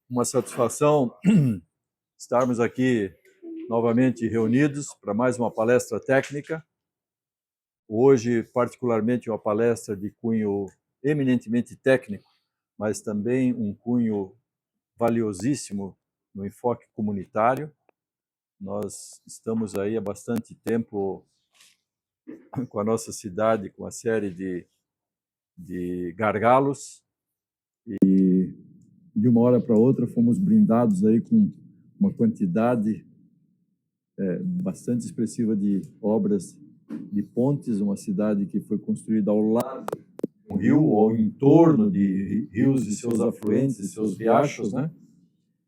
Uma satisfação estarmos aqui novamente reunidos para mais uma palestra técnica. Hoje, particularmente, uma palestra de cunho eminentemente técnico, mas também um cunho valiosíssimo no enfoque comunitário. Nós estamos aí há bastante tempo com a nossa cidade, com uma série de gargalos, e de uma hora para outra fomos brindados aí com uma quantidade bastante expressiva de obras de pontes, uma cidade que foi construída ao lado de um rio ou em torno de rios e seus afluentes e seus riachos, né?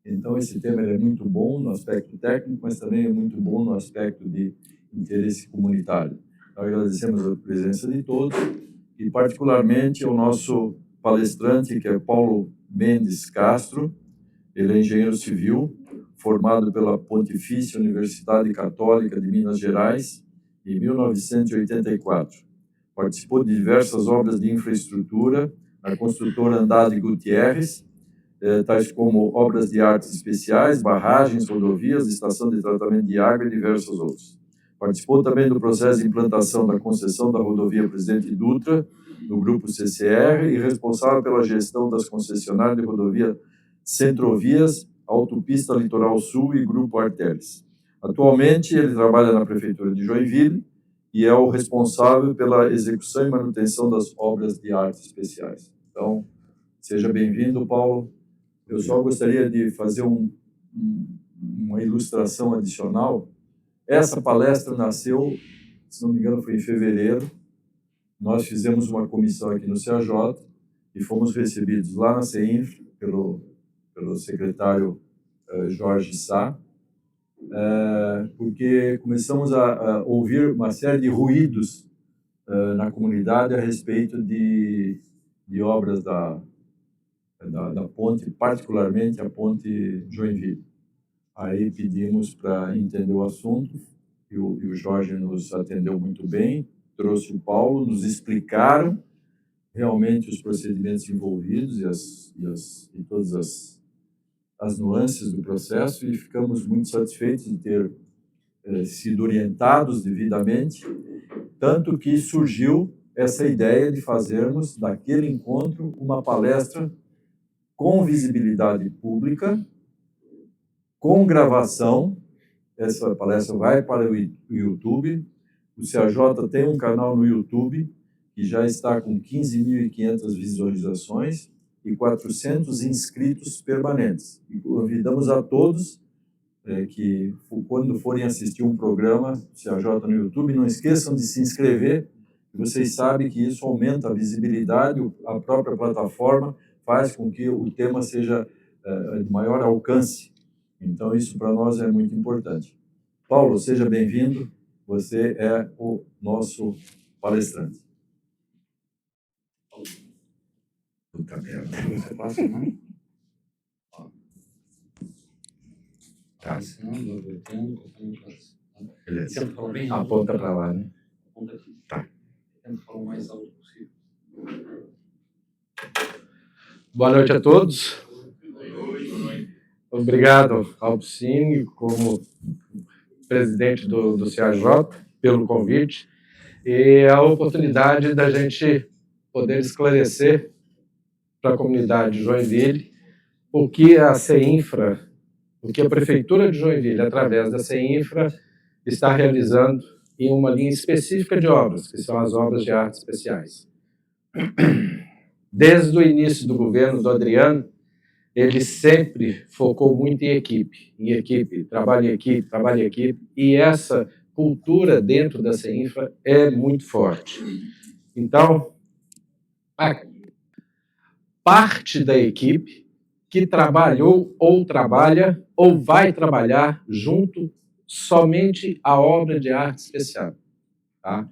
Então esse tema é muito bom no aspecto técnico, mas também é muito bom no aspecto de interesse comunitário. Então, agradecemos a presença de todos e particularmente ao nosso palestrante, que é Paulo Mendes Castro. Ele é engenheiro civil, formado pela Pontifícia Universidade Católica de Minas Gerais em 1984. Participou de diversas obras de infraestrutura na construtora Andrade Gutierrez, tais como obras de artes especiais, barragens, rodovias, estação de tratamento de água e diversos outros. Participou também do processo de implantação da concessão da rodovia Presidente Dutra, do Grupo CCR, e responsável pela gestão das concessionárias de rodovia Centrovias, Autopista Litoral Sul e Grupo Arteres. Atualmente, ele trabalha na Prefeitura de Joinville e é o responsável pela execução e manutenção das obras de artes especiais. Então, seja bem-vindo, Paulo. Eu só gostaria de fazer uma ilustração adicional. Essa palestra nasceu, se não me engano, foi em fevereiro. Nós fizemos uma comissão aqui no CAJ e fomos recebidos lá na CEINFRA pelo secretário Jorge Sá, porque começamos a ouvir uma série de ruídos na comunidade a respeito de obras da ponte, particularmente a ponte Joinville. Aí pedimos para entender o assunto e o Jorge nos atendeu muito bem, trouxe o Paulo, nos explicaram realmente os procedimentos envolvidos e todas as nuances do processo, e ficamos muito satisfeitos de ter sido orientados devidamente, tanto que surgiu essa ideia de fazermos daquele encontro uma palestra com visibilidade pública, com gravação. Essa palestra vai para o YouTube. O CAJ tem um canal no YouTube que já está com 15.500 visualizações e 400 inscritos permanentes. E convidamos a todos que, quando forem assistir um programa CAJ no YouTube, não esqueçam de se inscrever. Vocês sabem que isso aumenta a visibilidade, a própria plataforma faz com que o tema seja de maior alcance. Então, isso para nós é muito importante. Paulo, seja bem-vindo. Você é o nosso palestrante. Puta merda. Você passa, não? Tá. Beleza. Aponta para lá, né? Aponta aqui. Tá. Tenta falar o mais alto possível. Boa noite a todos. Obrigado ao Piscine, como presidente do CAJ, pelo convite e a oportunidade da gente poder esclarecer para a comunidade de Joinville o que a CEINFRA, o que a Prefeitura de Joinville, através da CEINFRA, está realizando em uma linha específica de obras, que são as obras de artes especiais. Desde o início do governo do Adriano, ele sempre focou muito em equipe, trabalho em equipe, e essa cultura dentro da CEINFRA é muito forte. Então, a parte da equipe que trabalhou ou trabalha ou vai trabalhar junto somente à obra de arte especial. Tá?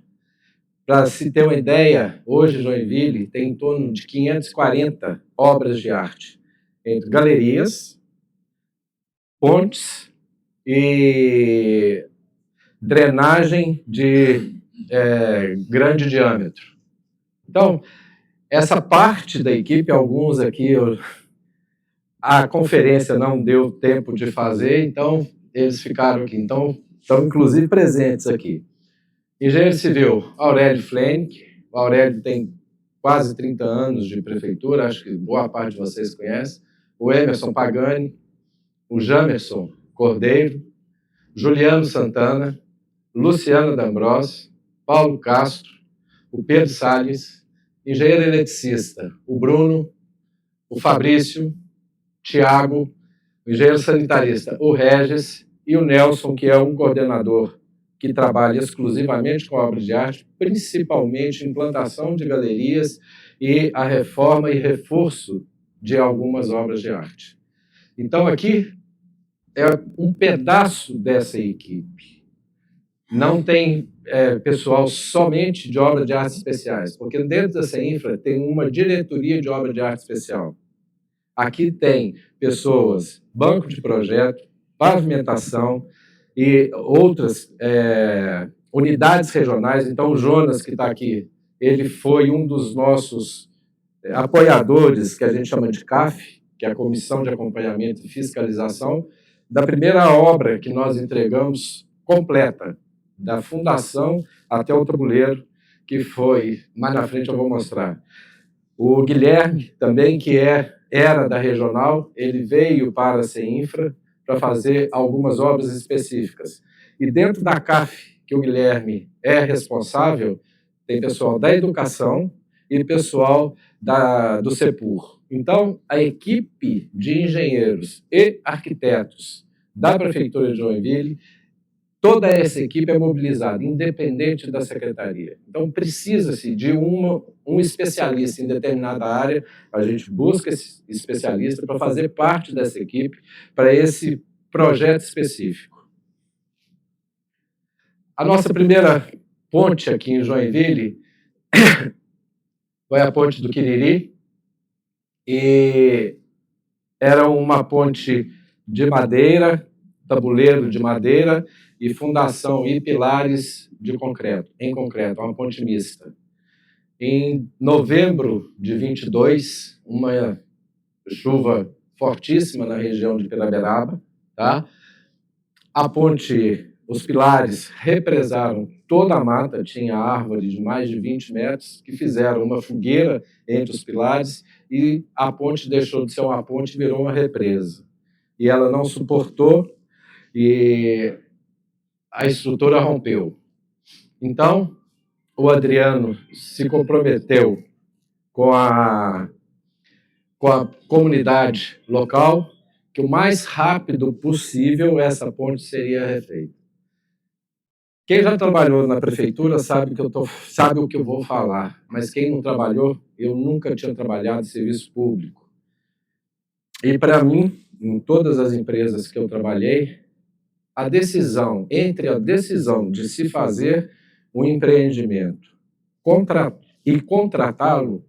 Para se ter uma ideia, hoje Joinville tem em torno de 540 obras de arte, entre galerias, pontes e drenagem de grande diâmetro. Então, essa parte da equipe, alguns aqui a conferência não deu tempo de fazer, então eles ficaram aqui. Então, estão inclusive presentes aqui. Engenheiro civil, Aurélio Flenck. O Aurélio tem quase 30 anos de prefeitura, acho que boa parte de vocês conhecem. O Emerson Pagani, o Jamerson Cordeiro, Juliano Santana, Luciano D'Ambrosio, Paulo Castro, o Pedro Salles, engenheiro eletricista, o Bruno, o Fabrício, Tiago, o engenheiro sanitarista, o Regis, e o Nelson, que é um coordenador que trabalha exclusivamente com obras de arte, principalmente implantação de galerias e a reforma e reforço de algumas obras de arte. Então, aqui é um pedaço dessa equipe. Não tem pessoal somente de obras de artes especiais, porque dentro da CEINFRA tem uma diretoria de obra de arte especial. Aqui tem pessoas, banco de projeto, pavimentação e outras unidades regionais. Então, o Jonas, que está aqui, ele foi um dos nossos apoiadores, que a gente chama de CAF, que é a Comissão de Acompanhamento e Fiscalização, da primeira obra que nós entregamos completa, da fundação até o tabuleiro, que foi, mais na frente eu vou mostrar. O Guilherme, também, que era da regional, ele veio para a CEINFRA para fazer algumas obras específicas. E dentro da CAF, que o Guilherme é responsável, tem pessoal da educação e pessoal do CEPUR. Então, a equipe de engenheiros e arquitetos da Prefeitura de Joinville, toda essa equipe é mobilizada, independente da secretaria. Então, precisa-se de um especialista em determinada área, a gente busca esse especialista para fazer parte dessa equipe, para esse projeto específico. A nossa primeira ponte aqui em Joinville foi a ponte do Quiriri, e era uma ponte de madeira, tabuleiro de madeira e fundação e pilares em concreto, uma ponte mista. Em novembro de 22, uma chuva fortíssima na região de Piraberaba, tá? A ponte, os pilares represaram toda a mata, tinha árvore de mais de 20 metros, que fizeram uma fogueira entre os pilares, e a ponte deixou de ser uma ponte e virou uma represa. E ela não suportou, e a estrutura rompeu. Então, o Adriano se comprometeu com a comunidade local que o mais rápido possível essa ponte seria refeita. Quem já trabalhou na prefeitura sabe o que eu vou falar, mas quem não trabalhou, eu nunca tinha trabalhado em serviço público. E, para mim, em todas as empresas que eu trabalhei, entre a decisão de se fazer um empreendimento e contratá-lo,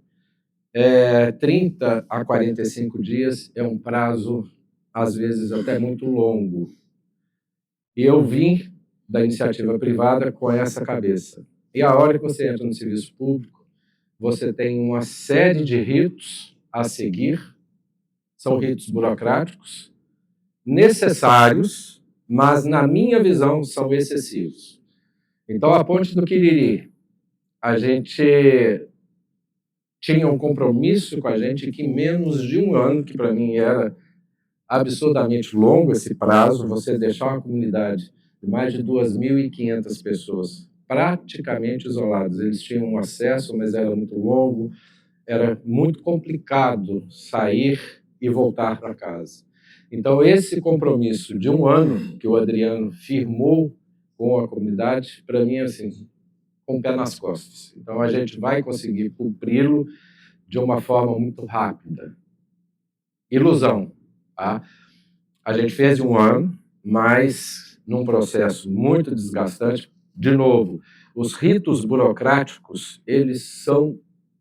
30 a 45 dias é um prazo, às vezes, até muito longo. E eu vim da iniciativa privada com essa cabeça. E a hora que você entra no serviço público, você tem uma série de ritos a seguir, são ritos burocráticos, necessários, mas, na minha visão, são excessivos. Então, a ponte do Quiriri, a gente tinha um compromisso com a gente que em menos de um ano, que para mim era absurdamente longo esse prazo, você deixar uma comunidade de mais de 2.500 pessoas praticamente isoladas. Eles tinham um acesso, mas era muito longo, era muito complicado sair e voltar para casa. Então, esse compromisso de um ano que o Adriano firmou com a comunidade, para mim, assim, com o pé nas costas. Então, a gente vai conseguir cumpri-lo de uma forma muito rápida. Ilusão, tá? A gente fez um ano, mas num processo muito desgastante. De novo, os ritos burocráticos, eles são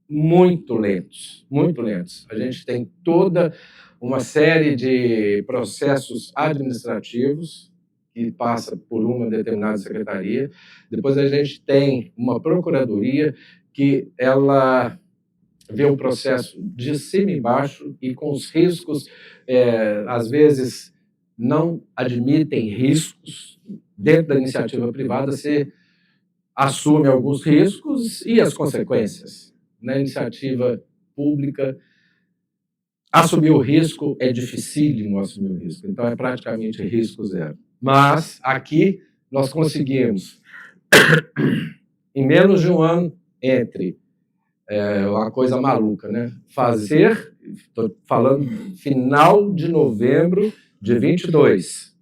muito lentos, muito lentos. A gente tem toda uma série de processos administrativos que passa por uma determinada secretaria. Depois a gente tem uma procuradoria que ela vê o processo de cima e embaixo e com os riscos, às vezes, não admitem riscos. Dentro da iniciativa privada, você assume alguns riscos e as consequências. Na iniciativa pública, assumir o risco é dificílimo assumir o risco, então é praticamente risco zero. Mas aqui nós conseguimos, em menos de um ano, entre uma coisa maluca, né? Fazer, estou falando final de novembro de 22,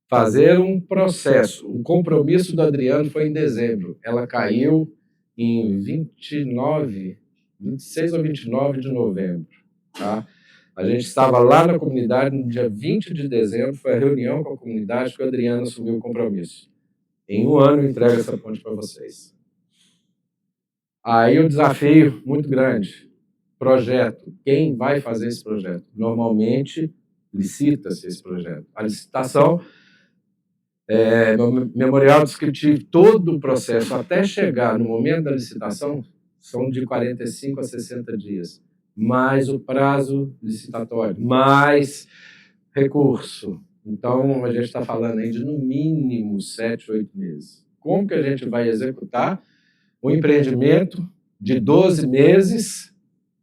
fazer um processo. O compromisso do Adriano foi em dezembro, ela caiu em 26 ou 29 de novembro. Tá? A gente estava lá na comunidade no dia 20 de dezembro, foi a reunião com a comunidade que o Adriano assumiu o compromisso. Em um ano eu entrego essa ponte para vocês. Aí o desafio muito grande, projeto. Quem vai fazer esse projeto? Normalmente licita-se esse projeto. A licitação, no memorial descritivo, todo o processo até chegar no momento da licitação são de 45 a 60 dias. Mais o prazo licitatório, mais recurso. Então, a gente está falando aí de, no mínimo, 7, 8 meses. Como que a gente vai executar um empreendimento de 12 meses,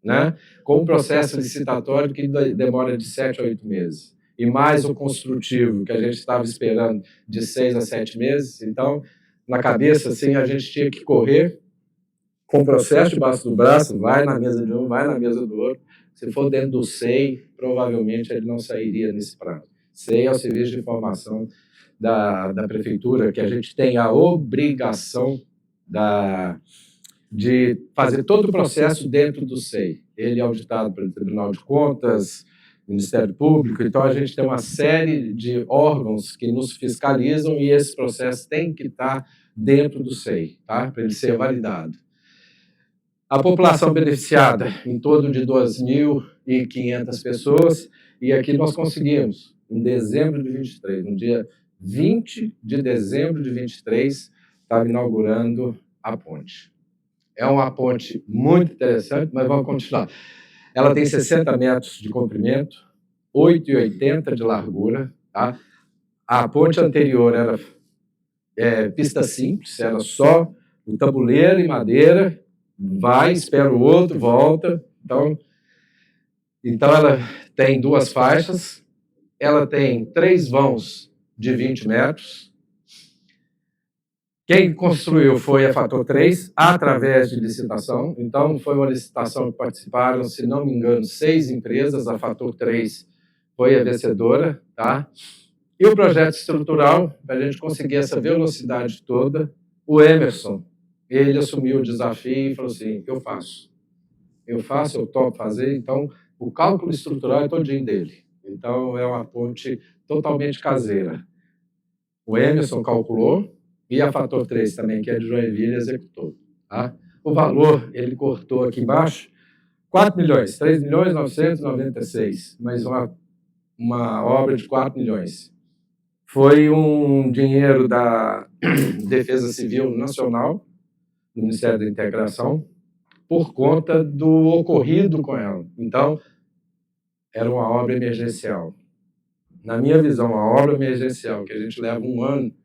né, com um processo licitatório que demora de 7 a 8 meses? E mais o construtivo, que a gente estava esperando de 6 a 7 meses. Então, na cabeça, assim, a gente tinha que correr com o processo debaixo do braço, vai na mesa de um, vai na mesa do outro. Se for dentro do SEI, provavelmente ele não sairia nesse prazo. SEI é o Serviço de Informação da Prefeitura, que a gente tem a obrigação de fazer todo o processo dentro do SEI. Ele é auditado pelo Tribunal de Contas, Ministério Público, então a gente tem uma série de órgãos que nos fiscalizam e esse processo tem que estar dentro do SEI, tá? Para ele ser validado. A população beneficiada, em torno de 2.500 pessoas, e aqui nós conseguimos, em dezembro de 23, no dia 20 de dezembro de 23, estava inaugurando a ponte. É uma ponte muito interessante, mas vamos continuar. Ela tem 60 metros de comprimento, 8,80 de largura. Tá? A ponte anterior era pista simples, era só o tabuleiro e madeira, vai, espera o outro, volta. Então ela tem 2 faixas, ela tem 3 vãos de 20 metros. Quem construiu foi a Fator 3, através de licitação. Então, foi uma licitação que participaram, se não me engano, 6 empresas. A Fator 3 foi a vencedora. Tá? E o projeto estrutural, para a gente conseguir essa velocidade toda, o Emerson, ele assumiu o desafio e falou assim, eu faço, eu topo fazer. Então, o cálculo estrutural é todinho dele. Então, é uma ponte totalmente caseira. O Emerson calculou, e a Fator 3 também, que é de Joinville, executou. Tá? O valor, ele cortou aqui embaixo, 4 milhões, 3.996.000, mas uma obra de 4 milhões. Foi um dinheiro da Defesa Civil Nacional, do Ministério da Integração, por conta do ocorrido com ela. Então, era uma obra emergencial. Na minha visão, uma obra emergencial, que a gente leva um ano,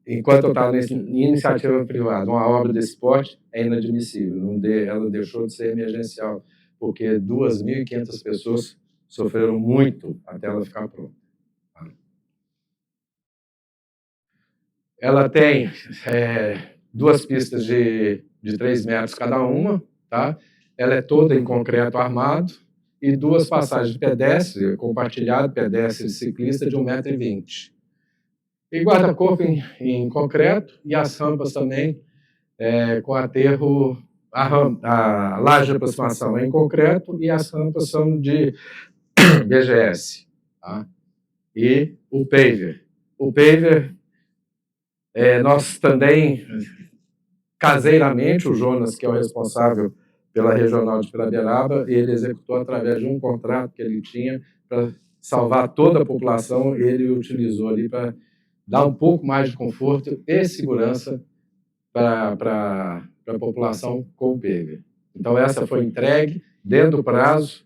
enquanto eu estava em iniciativa privada, uma obra desse porte é inadmissível. Ela deixou de ser emergencial, porque 2.500 pessoas sofreram muito até ela ficar pronta. Ela tem 2 pistas de 3 metros cada uma, tá? Ela é toda em concreto armado e 2 passagens de pedestre, compartilhado, pedestre e ciclista, de 1,20 m. E guarda-corpo em concreto, e as rampas também com aterro, a laje de aproximação é em concreto e as rampas são de BGS. Tá? E o paver. O paver, nós também, caseiramente, o Jonas, que é o responsável pela Regional de Piraberaba, ele executou através de um contrato que ele tinha para salvar toda a população, ele utilizou ali para dar um pouco mais de conforto e segurança para para a população coupega. Então, essa foi entregue dentro do prazo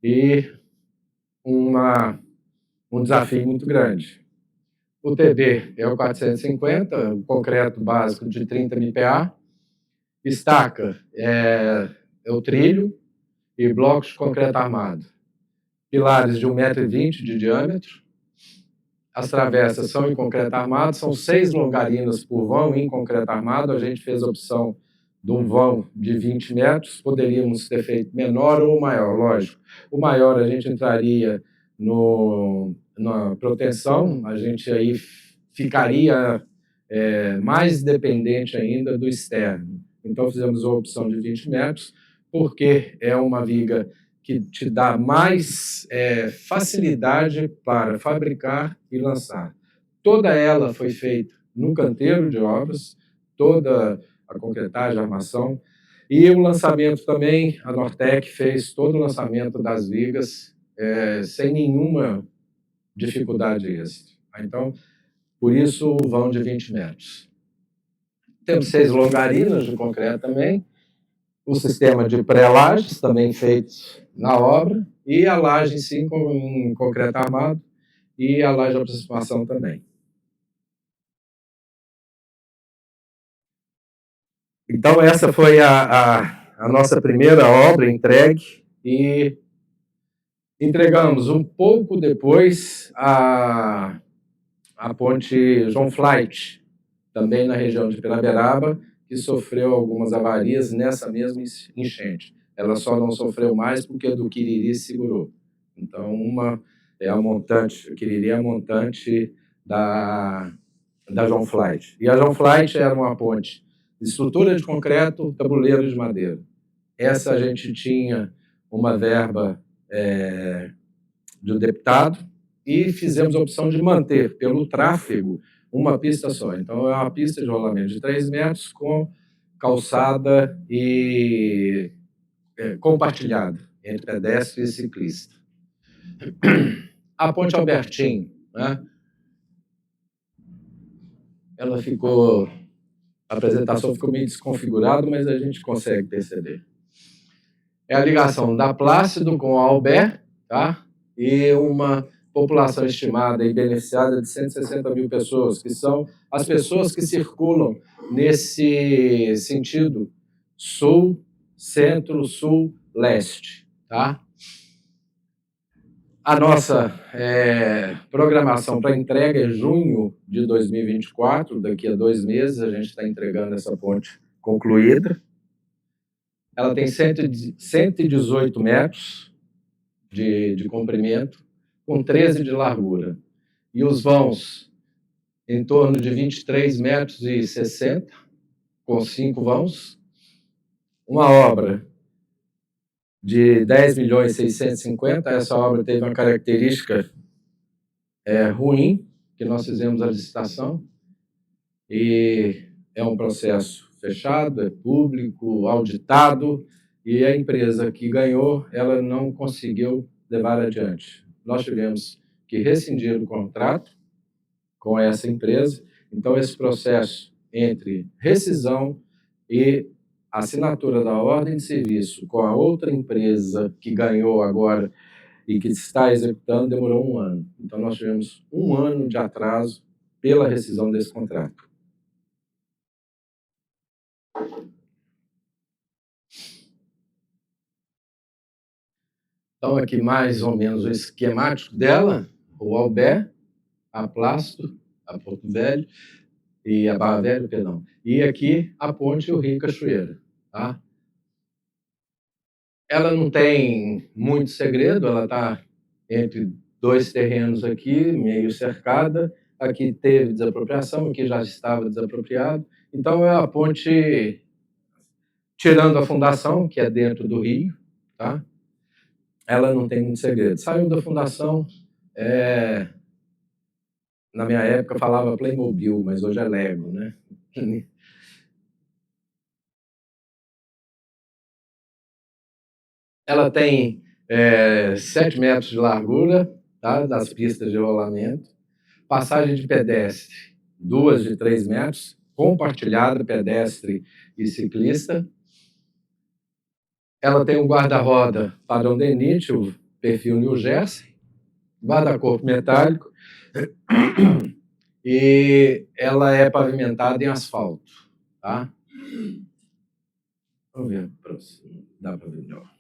e um desafio muito grande. O TB é o 450, o concreto básico de 30 MPa, estaca é o trilho e blocos de concreto armado. Pilares de 1,20 m de diâmetro. As travessas são em concreto armado, são 6 longarinas por vão em concreto armado. A gente fez a opção de um vão de 20 metros, poderíamos ter feito menor ou maior, lógico. O maior a gente entraria na proteção, a gente aí ficaria mais dependente ainda do externo. Então fizemos a opção de 20 metros, porque é uma viga que te dá mais facilidade para fabricar e lançar. Toda ela foi feita no canteiro de obras, toda a concretagem, a armação, e o lançamento também, a Nortec fez todo o lançamento das vigas sem nenhuma dificuldade extra. Então, por isso o vão de 20 metros. Temos 6 longarinas de concreto também, o sistema de pré-lajes também feito na obra, e a laje em si em concreto armado, e a laje de aproximação também. Então, essa foi a nossa primeira obra entregue, e entregamos um pouco depois a ponte João Flight, também na região de Piraberaba, que sofreu algumas avarias nessa mesma enchente. Ela só não sofreu mais porque a do Quiriri segurou. Então, uma é a montante, o Quiriri é a montante da João Flight. E a João Flight era uma ponte de estrutura de concreto, tabuleiro de madeira. Essa a gente tinha uma verba de um deputado e fizemos a opção de manter, pelo tráfego, uma pista só. Então, é uma pista de rolamento de 3 metros com calçada e compartilhada entre pedestre e ciclista. A Ponte Albertim, né? Ela ficou... A apresentação ficou meio desconfigurada, mas a gente consegue perceber. É a ligação da Plácido com a Albert, tá? E uma população estimada e beneficiada de 160 mil pessoas, que são as pessoas que circulam nesse sentido sul, centro, sul, leste, tá? A nossa programação para entrega é junho de 2024, daqui a 2 meses a gente está entregando essa ponte concluída. Ela tem 118 metros de comprimento, com 13 de largura. E os vãos em torno de 23,60 metros, com 5 vãos. Uma obra de 10.650.000. Essa obra teve uma característica ruim, que nós fizemos a licitação, e é um processo fechado, é público, auditado, e a empresa que ganhou, ela não conseguiu levar adiante. Nós tivemos que rescindir o contrato com essa empresa, então esse processo entre rescisão e assinatura da ordem de serviço com a outra empresa que ganhou agora e que está executando demorou 1 ano. Então nós tivemos 1 ano de atraso pela rescisão desse contrato. Então, aqui mais ou menos o esquemático dela, o Albert, a Plácido, a Porto Velho, e a Barra Velha, perdão. E aqui a ponte e o Rio Cachoeira. Tá? Ela não tem muito segredo, ela está entre 2 terrenos aqui, meio cercada. Aqui teve desapropriação, aqui já estava desapropriado. Então, é a ponte, tirando a fundação, que é dentro do rio, tá? Ela não tem muito segredo. Saiu da fundação, na minha época falava Playmobil, mas hoje é Lego, né? Ela tem 7 metros de largura, tá? Das pistas de rolamento, passagem de pedestre, 2 de 3 metros, compartilhada pedestre e ciclista. Ela tem um guarda-roda padrão Denit, o perfil New Jersey, guarda-corpo metálico, e ela é pavimentada em asfalto, tá? Vamos ver, dá para ver melhor.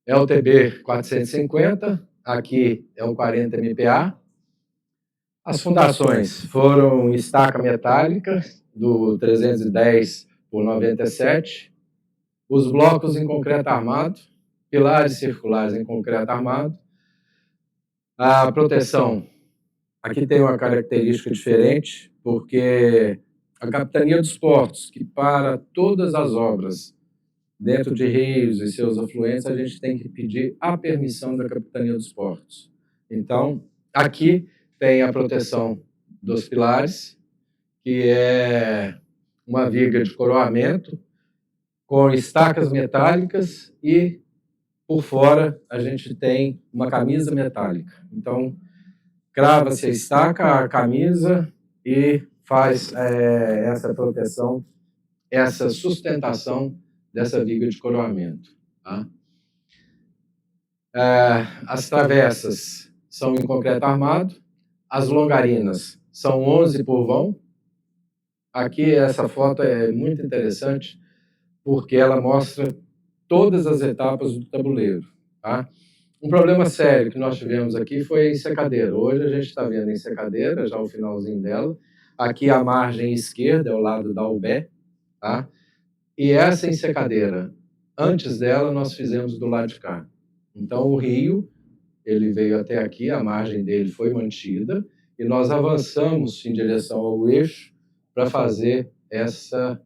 É o TB 450, aqui é o 40 MPa. As fundações foram estaca metálica do 310 por 97, os blocos em concreto armado, pilares circulares em concreto armado. A proteção, aqui tem uma característica diferente, porque a Capitania dos Portos, que para todas as obras dentro de rios e seus afluentes, a gente tem que pedir a permissão da Capitania dos Portos. Então, aqui tem a proteção dos pilares, que é uma viga de coroamento com estacas metálicas e, por fora, a gente tem uma camisa metálica. Então, crava-se a estaca, a camisa e faz essa proteção, essa sustentação dessa viga de coroamento. Tá? As travessas são em concreto armado, as longarinas são 11 por vão. Aqui essa foto é muito interessante porque ela mostra todas as etapas do tabuleiro. Tá? Um problema sério que nós tivemos aqui foi a ensecadeira. Hoje a gente está vendo a ensecadeira, já o finalzinho dela. Aqui a margem esquerda é o lado da Ubé. Tá? E essa ensecadeira, antes dela, nós fizemos do lado de cá. Então, o rio, ele veio até aqui, a margem dele foi mantida, e nós avançamos em direção ao eixo para fazer essa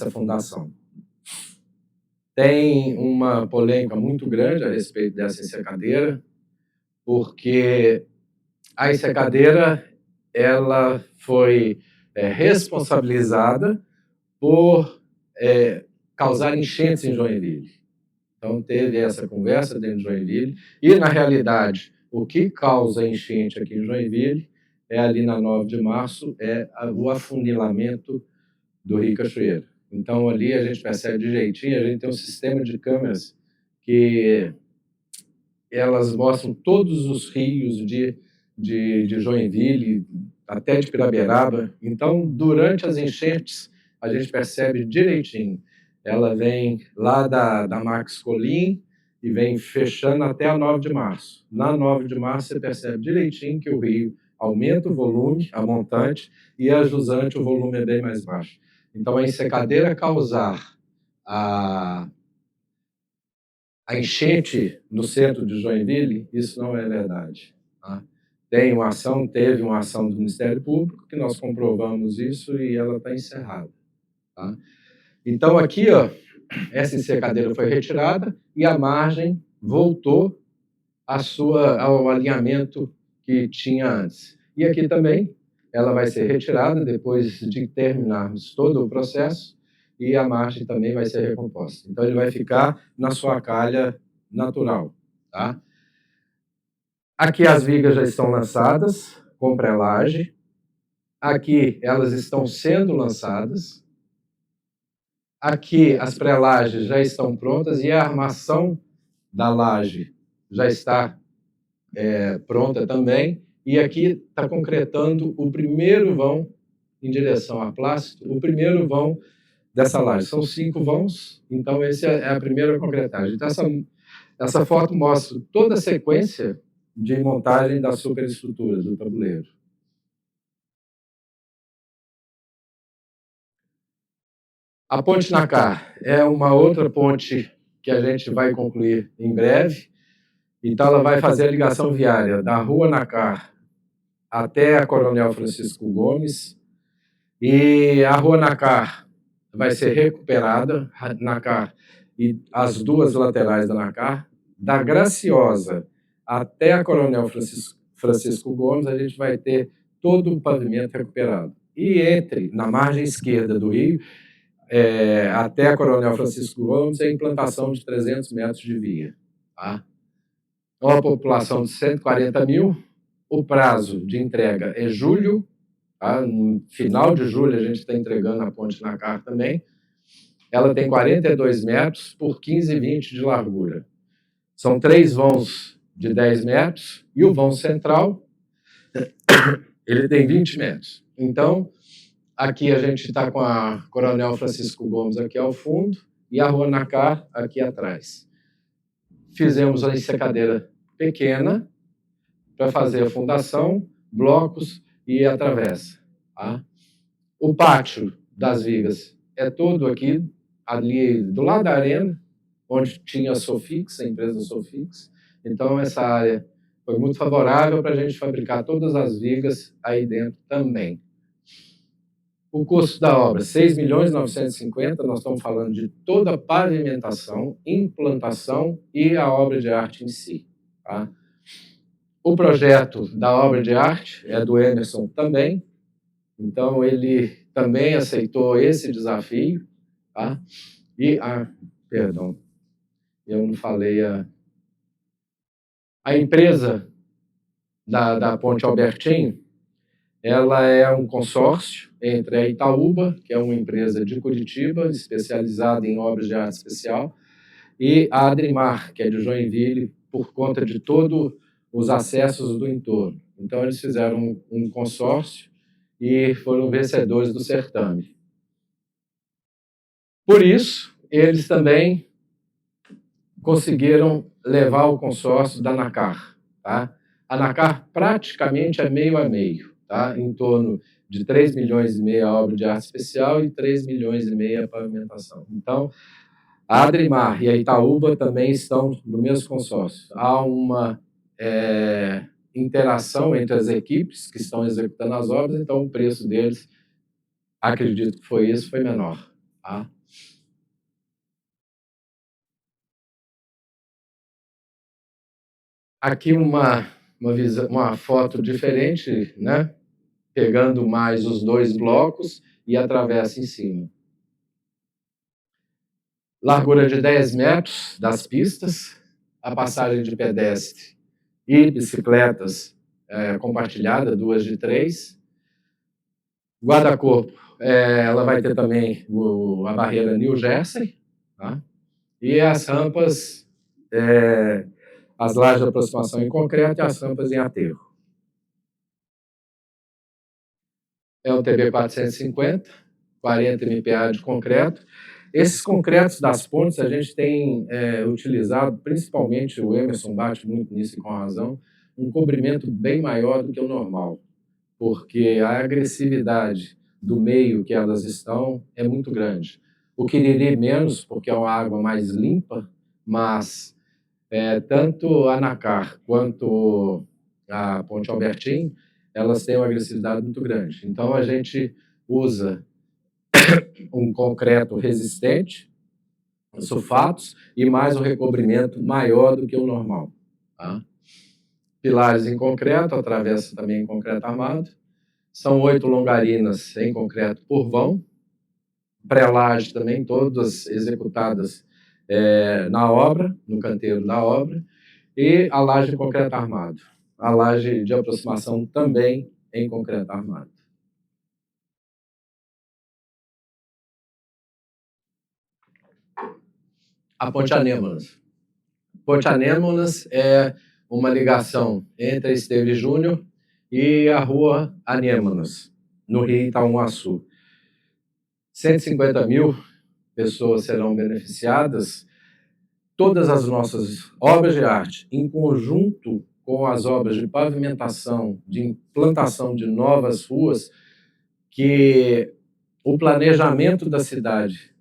fundação. Tem uma polêmica muito grande a respeito dessa ensecadeira, porque a ensecadeira ela foi responsabilizada por causar enchentes em Joinville. Então, teve essa conversa dentro de Joinville, e, na realidade, o que causa enchente aqui em Joinville é ali na 9 de março, o afunilamento do Rio Cachoeira. Então, ali a gente percebe direitinho, a gente tem um sistema de câmeras que elas mostram todos os rios de Joinville, até de Piraberaba. Então, durante as enchentes, a gente percebe direitinho. Ela vem lá da Max Colim e vem fechando até a 9 de março. Na 9 de março, você percebe direitinho que o rio aumenta o volume, a montante, e a jusante, o volume é bem mais baixo. Então, a ensecadeira causar a enchente no centro de Joinville, isso não é verdade. Tá? Teve uma ação do Ministério Público, que nós comprovamos isso e ela está encerrada. Tá? Então, aqui, ó, essa ensecadeira foi retirada e a margem voltou ao alinhamento que tinha antes. E aqui também, ela vai ser retirada depois de terminarmos todo o processo, e a margem também vai ser recomposta. Então, ele vai ficar na sua calha natural. Tá? Aqui as vigas já estão lançadas, com pré-laje. Aqui elas estão sendo lançadas. Aqui as pré-lajes já estão prontas e a armação da laje já está pronta também. E aqui está concretando o primeiro vão em direção à Plácido, o primeiro vão dessa laje. São 5 vãos, então essa é a primeira concretagem. Então, essa foto mostra toda a sequência de montagem da superestrutura do tabuleiro. A Ponte Nacar é uma outra ponte que a gente vai concluir em breve. Então, ela vai fazer a ligação viária da Rua Nacar até a Coronel Francisco Gomes. E a Rua Nacar vai ser recuperada, Nacar e as duas laterais da Nacar, da Graciosa até a Coronel Francisco Gomes, a gente vai ter todo o pavimento recuperado. E na margem esquerda do rio, até a Coronel Francisco Gomes, a implantação de 300 metros de via. Tá? Uma população de 140 mil, o prazo de entrega é julho Tá? No final de julho, a gente está entregando a ponte Nakar também. Ela tem 42 metros por 15,20 de largura. São 3 vãos de 10 metros e o vão central, ele tem 20 metros. Então, aqui a gente está com a Coronel Francisco Gomes aqui ao fundo e a Rua Nakar aqui atrás. Fizemos a ensecadeira pequena para fazer a fundação, blocos e a travessa. Tá? O pátio das vigas é todo aqui, ali do lado da arena, onde tinha a Sofix, a empresa Sofix. Então, essa área foi muito favorável para a gente fabricar todas as vigas aí dentro também. O custo da obra, 6.950.000, nós estamos falando de toda a pavimentação, implantação e a obra de arte em si. Tá? O projeto da obra de arte é do Emerson também, então ele também aceitou esse desafio. Tá? E, perdão, eu não falei a empresa da Ponte Albertinho, ela é um consórcio entre a Itaúba, que é uma empresa de Curitiba, especializada em obras de arte especial, e a Adrimar, que é de Joinville, por conta de todos os acessos do entorno. Então, eles fizeram um consórcio e foram vencedores do certame. Por isso, eles também conseguiram levar o consórcio da Nakar. Tá? A Nakar praticamente é meio a meio, tá? Em torno de 3,5 milhões a obra de arte especial e 3,5 milhões a pavimentação. Então, a Adrimar e a Itaúba também estão no mesmo consórcio. Há uma interação entre as equipes que estão executando as obras, então o preço deles, acredito que foi menor. Tá? Aqui uma foto diferente, né? Pegando mais os 2 blocos e a travessa em cima. Largura de 10 metros das pistas, a passagem de pedestre e bicicletas compartilhada, 2 de 3. Guarda-corpo, ela vai ter também a barreira New Jersey, tá? E as rampas, as lajes de aproximação em concreto e as rampas em aterro. É um TB 450, 40 MPa de concreto. Esses concretos das pontes a gente tem utilizado, principalmente o Emerson bate muito nisso e com razão, um cobrimento bem maior do que o normal, porque a agressividade do meio que elas estão é muito grande. O Quiriri menos, porque é uma água mais limpa, mas tanto a Nakar quanto a Ponte Albertinho, elas têm uma agressividade muito grande. Então, a gente usa um concreto resistente, sulfatos, e mais um recobrimento maior do que o normal. Tá? Pilares em concreto, a travessa também em concreto armado. São 8 longarinas em concreto por vão. Pré-laje também, todas executadas na obra, no canteiro da obra. E a laje em concreto armado. A laje de aproximação também em concreto armado. A Ponte Anêmonas. Ponte Anêmonas é uma ligação entre a Esteve Júnior e a Rua Anêmonas, no Rio Itaúmaçu. 150.000 pessoas serão beneficiadas. Todas as nossas obras de arte, em conjunto com as obras de pavimentação, de implantação de novas ruas, que o planejamento da cidade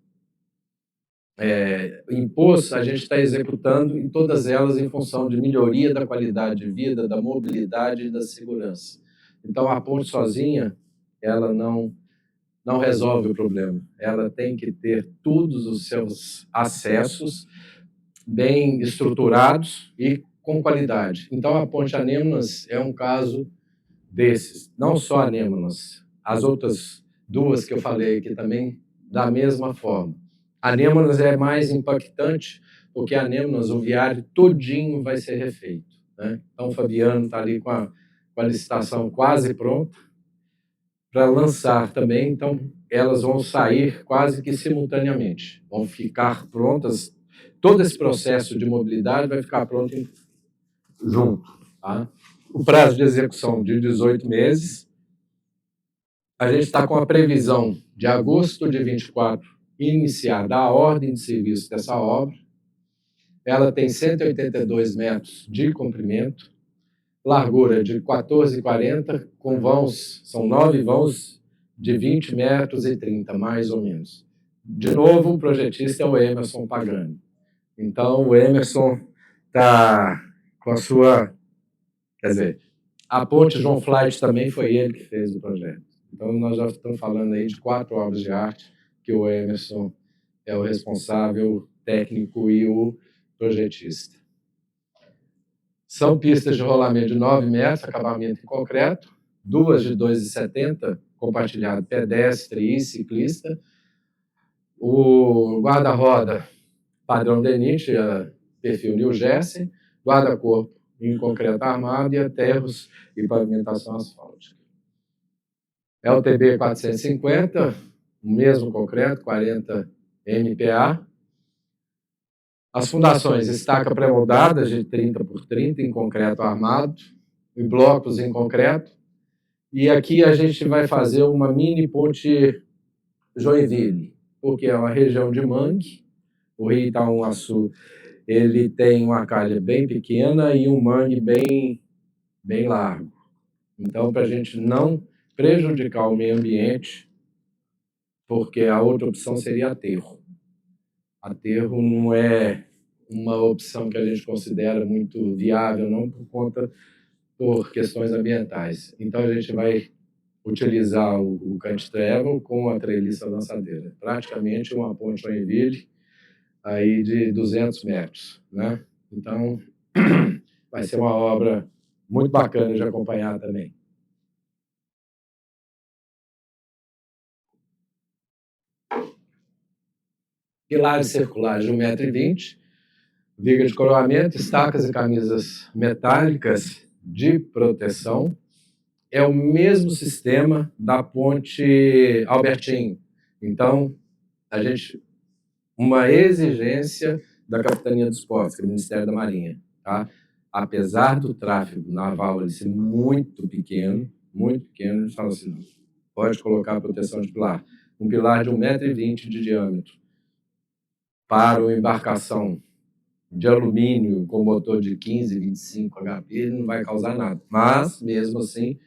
impôs, a gente está executando em todas elas em função de melhoria da qualidade de vida, da mobilidade e da segurança. Então, a ponte sozinha, ela não resolve o problema. Ela tem que ter todos os seus acessos bem estruturados e com qualidade. Então, a Ponte Anêmonas é um caso desses. Não só a Anêmonas, as outras 2 que eu falei aqui também, da mesma forma. A Anêmonas é mais impactante, porque a Anêmonas, o viário todinho vai ser refeito. Né? Então, o Fabiano está ali com a licitação quase pronta para lançar também, então elas vão sair quase que simultaneamente, vão ficar prontas, todo esse processo de mobilidade vai ficar pronto junto. Tá? O prazo de execução de 18 meses, a gente está com a previsão de agosto de 24 iniciar a ordem de serviço dessa obra. Ela tem 182 metros de comprimento, largura de 14,40, com vãos, são 9 vãos de 20 metros e 30, mais ou menos. De novo, o projetista é o Emerson Pagani. Então, o Emerson está com a sua... Quer dizer, a ponte João Flight também foi ele que fez o projeto. Então, nós já estamos falando aí de 4 obras de arte que o Emerson é o responsável técnico e o projetista. São pistas de rolamento de 9 metros, acabamento em concreto, 2 de 2,70, compartilhado pedestre e ciclista. O guarda-roda padrão DENIT, perfil New Jersey, guarda-corpo em concreto armado e aterros e pavimentação asfáltica. LTB 450, o mesmo concreto, 40 MPa. As fundações, estaca pré-moldadas de 30 por 30 em concreto armado, e blocos em concreto. E aqui a gente vai fazer uma mini ponte Joinville, porque é uma região de mangue. O rio Itaúaçu, ele tem uma calha bem pequena e um mangue bem largo. Então, para a gente não prejudicar o meio ambiente, porque a outra opção seria aterro. Aterro não é uma opção que a gente considera muito viável, não por questões ambientais. Então, a gente vai utilizar o cantilever com a treliça lançadeira. Praticamente uma ponte Joinville aí de 200 metros. Né? Então, vai ser uma obra muito bacana de acompanhar também. Pilares circulares de 1,20 m, viga de coroamento, estacas e camisas metálicas de proteção. É o mesmo sistema da ponte Albertinho. Então, uma exigência da Capitania dos Portos, que é o Ministério da Marinha. Tá? Apesar do tráfego naval ele ser muito pequeno, a gente fala assim, pode colocar a proteção de pilar. Um pilar de 1,20 m de diâmetro para uma embarcação de alumínio com motor de 15, 25 HP, não vai causar nada. Mas, mesmo assim,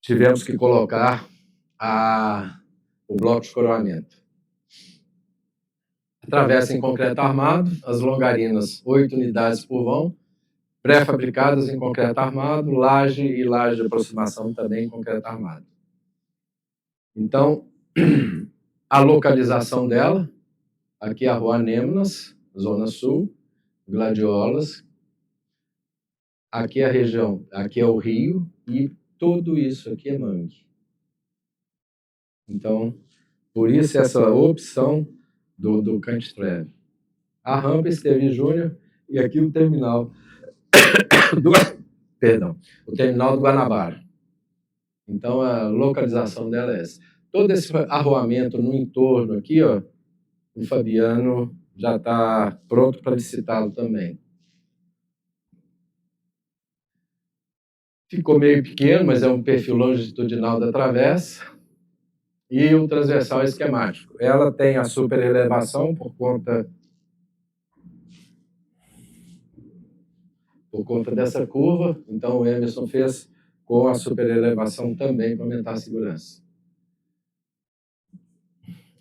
tivemos que colocar o bloco de coroamento. Travessa em concreto armado, as longarinas, 8 unidades por vão, pré-fabricadas em concreto armado, laje e laje de aproximação também em concreto armado. Então, a localização dela, aqui é a Rua Anêmonas, Zona Sul, Gladiolas, aqui é a região, aqui é o rio, e tudo isso aqui é mangue. Então, por isso essa opção do cantilever. A rampa Esteves Júnior e aqui o terminal o terminal do Guanabara. Então, a localização dela é essa. Todo esse arruamento no entorno aqui, ó, o Fabiano já está pronto para licitá-lo também. Ficou meio pequeno, mas é um perfil longitudinal da travessa. E o transversal esquemático. Ela tem a superelevação por conta dessa curva. Então, o Emerson fez com a superelevação também para aumentar a segurança.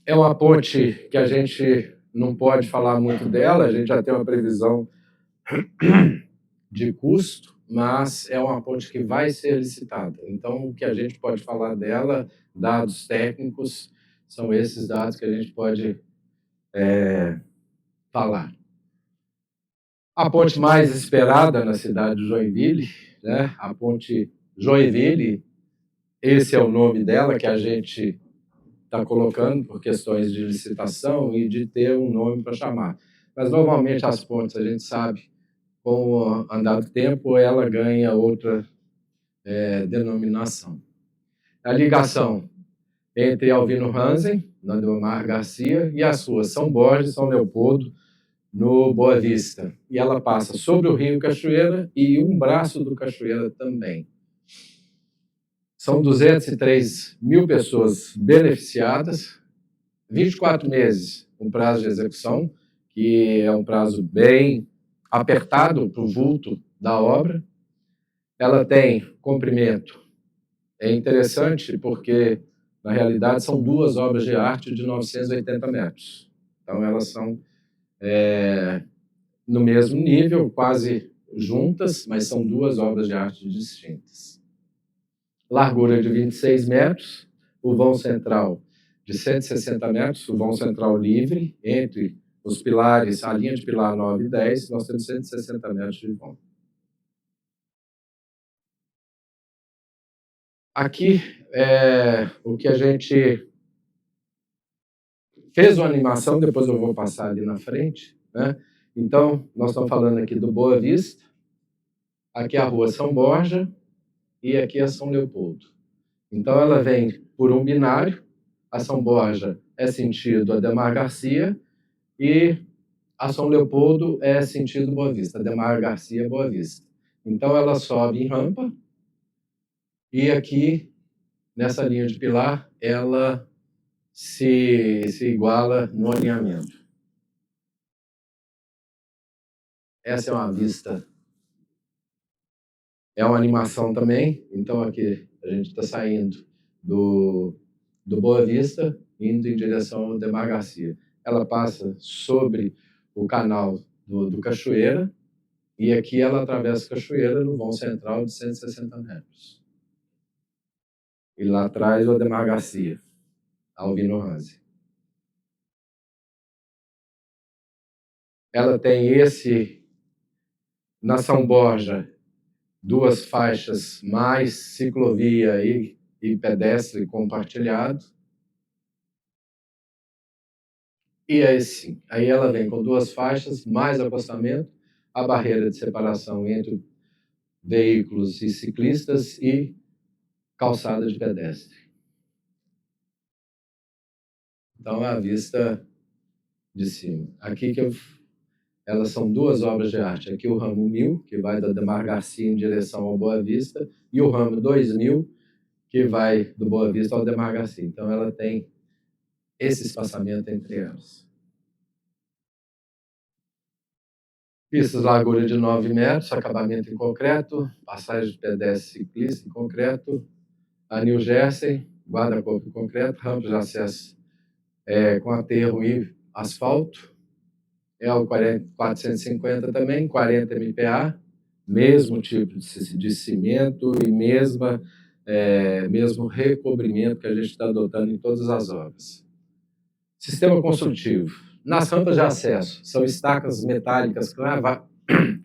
É uma ponte que a gente não pode falar muito dela, a gente já tem uma previsão de custo, mas é uma ponte que vai ser licitada. Então, o que a gente pode falar dela, dados técnicos, são esses dados que a gente pode falar. A ponte mais esperada na cidade de Joinville, né? A ponte Joinville, esse é o nome dela que a gente está colocando por questões de licitação e de ter um nome para chamar. Mas, normalmente, as pontes, a gente sabe, com o andar do tempo, ela ganha outra denominação. a ligação entre Alvino Hansen, no Ademar Garcia, e as ruas São Borja e São Leopoldo, no Boa Vista. E ela passa sobre o Rio Cachoeira e um braço do Cachoeira também. São 203 mil pessoas beneficiadas, 24 meses o prazo de execução, que é um prazo bem apertado para o vulto da obra. Ela tem comprimento. É interessante porque, na realidade, são duas obras de arte de 980 metros. Então, elas são no mesmo nível, quase juntas, mas são duas obras de arte distintas. Largura de 26 metros, o vão central de 160 metros, o vão central livre, entre os pilares, a linha de pilar 9 e 10, nós temos 160 metros de vão. Aqui é o que a gente fez uma animação, depois eu vou passar ali na frente, né? Então, nós estamos falando aqui do Boa Vista, aqui é a rua São Borja e aqui é São Leopoldo. Então, ela vem por um binário, a São Borja é sentido Ademar Garcia e a São Leopoldo é sentido Boa Vista, Ademar Garcia, Boa Vista. Então, ela sobe em rampa e aqui, nessa linha de pilar, ela se iguala no alinhamento. Essa é uma vista, é uma animação também. Então, aqui a gente está saindo do Boa Vista, indo em direção ao Ademar Garcia. Ela passa sobre o canal do Cachoeira, e aqui ela atravessa a Cachoeira no vão central de 160 metros. E lá atrás o Ademar Garcia, Alvino Hansen. Ela tem na São Borja, duas faixas mais ciclovia e pedestre compartilhado. E aí ela vem com duas faixas, mais acostamento, a barreira de separação entre veículos e ciclistas e calçada de pedestre. Então, é a vista de cima. Aqui elas são duas obras de arte. Aqui o ramo 1000, que vai da Ademar Garcia em direção ao Boa Vista, e o ramo 2000, que vai do Boa Vista ao Ademar Garcia. Então, ela tem esse espaçamento entre elas. Pistas largura de 9 metros, acabamento em concreto, passagem de pedestre ciclista em concreto, anil Jersey, guarda-corpo em concreto, rampa de acesso com aterro e asfalto, é o 450 também, 40 MPa, mesmo tipo de cimento e mesmo recobrimento que a gente está adotando em todas as obras. Sistema construtivo. Nas rampas de acesso, são estacas metálicas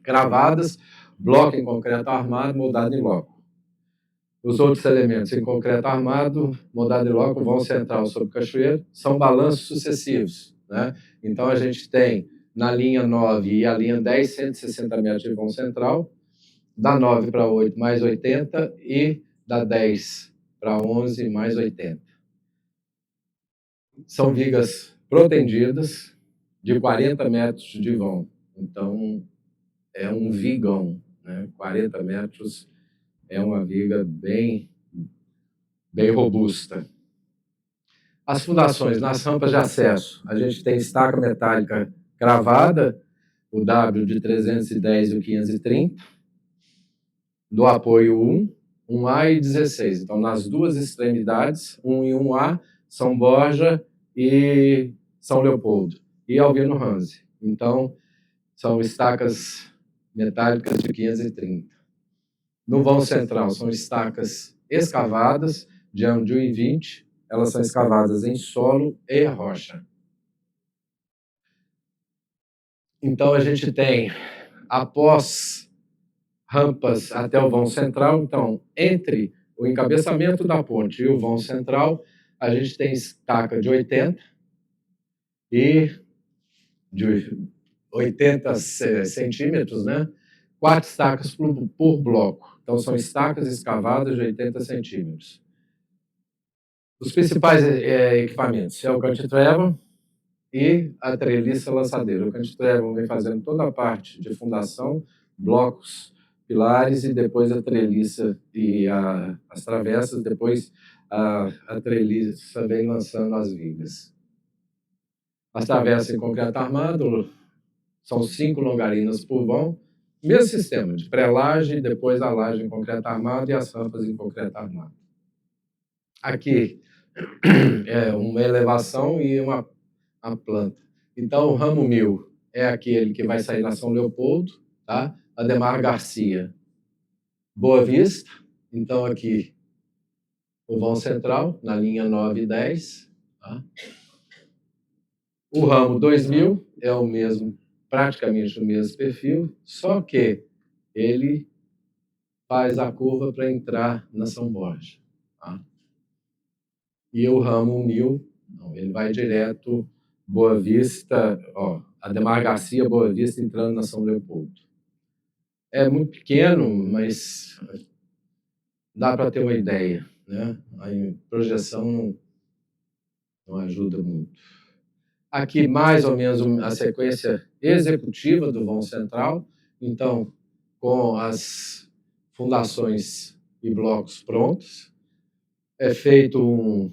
cravadas, bloco em concreto armado, moldado em loco. Os outros elementos em concreto armado, moldado em loco, vão central sobre o cachoeiro, são balanços sucessivos, né? Então, a gente tem na linha 9 e a linha 10, 160 metros de vão central, da 9 para 8, mais 80, e da 10 para 11, mais 80. São vigas protendidas de 40 metros de vão. Então, é um vigão, né? 40 metros é uma viga bem robusta. As fundações, nas rampas de acesso, a gente tem estaca metálica cravada, o W de 310 e o 530, do apoio 1, 1A e 16. Então, nas duas extremidades, 1 e 1A, São Borja e São Leopoldo, e Alvino Hansen. Então, são estacas metálicas de 530. No vão central, são estacas escavadas, de 1,20, elas são escavadas em solo e rocha. Então, a gente tem, após rampas até o vão central, então, entre o encabeçamento da ponte e o vão central, a gente tem estaca de 80 e de 80 centímetros, né? 4 estacas por bloco. Então, são estacas escavadas de 80 centímetros. Os principais equipamentos é o cantitrevon e a treliça lançadeira. O cantitrevon vem fazendo toda a parte de fundação, blocos, pilares, e depois a treliça e as travessas, depois a treliça vem lançando as vigas. As travessas em concreto armado são 5 longarinas por vão, mesmo sistema de pré-laje, depois a laje em concreto armado e as rampas em concreto armado. Aqui é uma elevação e uma planta. Então, o ramo 1000 é aquele que vai sair na São Leopoldo, tá? Ademar Garcia, Boa Vista. Então, aqui, o vão central, na linha 9 e 10. Tá? O ramo 2000 é o mesmo, praticamente o mesmo perfil, só que ele faz a curva para entrar na São Borja. Tá? E o ramo 1000, não, ele vai direto Boa Vista, ó, Ademar Garcia, Boa Vista, entrando na São Leopoldo. É muito pequeno, mas dá para ter uma ideia, né? A projeção não ajuda muito. Aqui, mais ou menos, a sequência executiva do vão central. Então, com as fundações e blocos prontos, é feito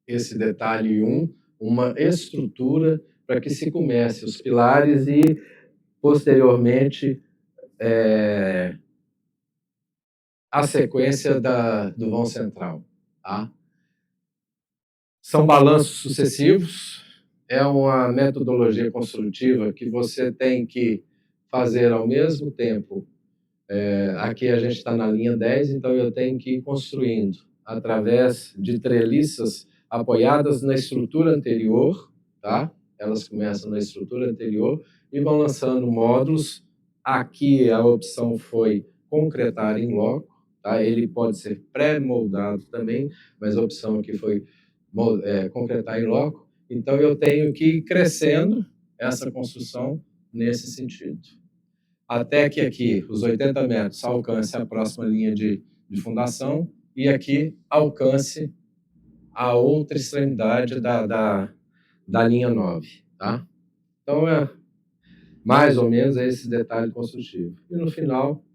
esse detalhe uma estrutura para que se comece os pilares e, posteriormente, a sequência do vão central. Tá? São balanços sucessivos, é uma metodologia construtiva que você tem que fazer ao mesmo tempo. Aqui a gente está na linha 10, então eu tenho que ir construindo através de treliças apoiadas na estrutura anterior, tá? Elas começam na estrutura anterior e vão lançando módulos. Aqui a opção foi concretar em loco, tá? Ele pode ser pré-moldado também, mas a opção aqui foi concretar em loco. Então eu tenho que ir crescendo essa construção nesse sentido. Até que aqui, os 80 metros, alcance a próxima linha de fundação e aqui alcance a outra extremidade da linha 9. Tá? Então, mais ou menos esse detalhe construtivo. E no final,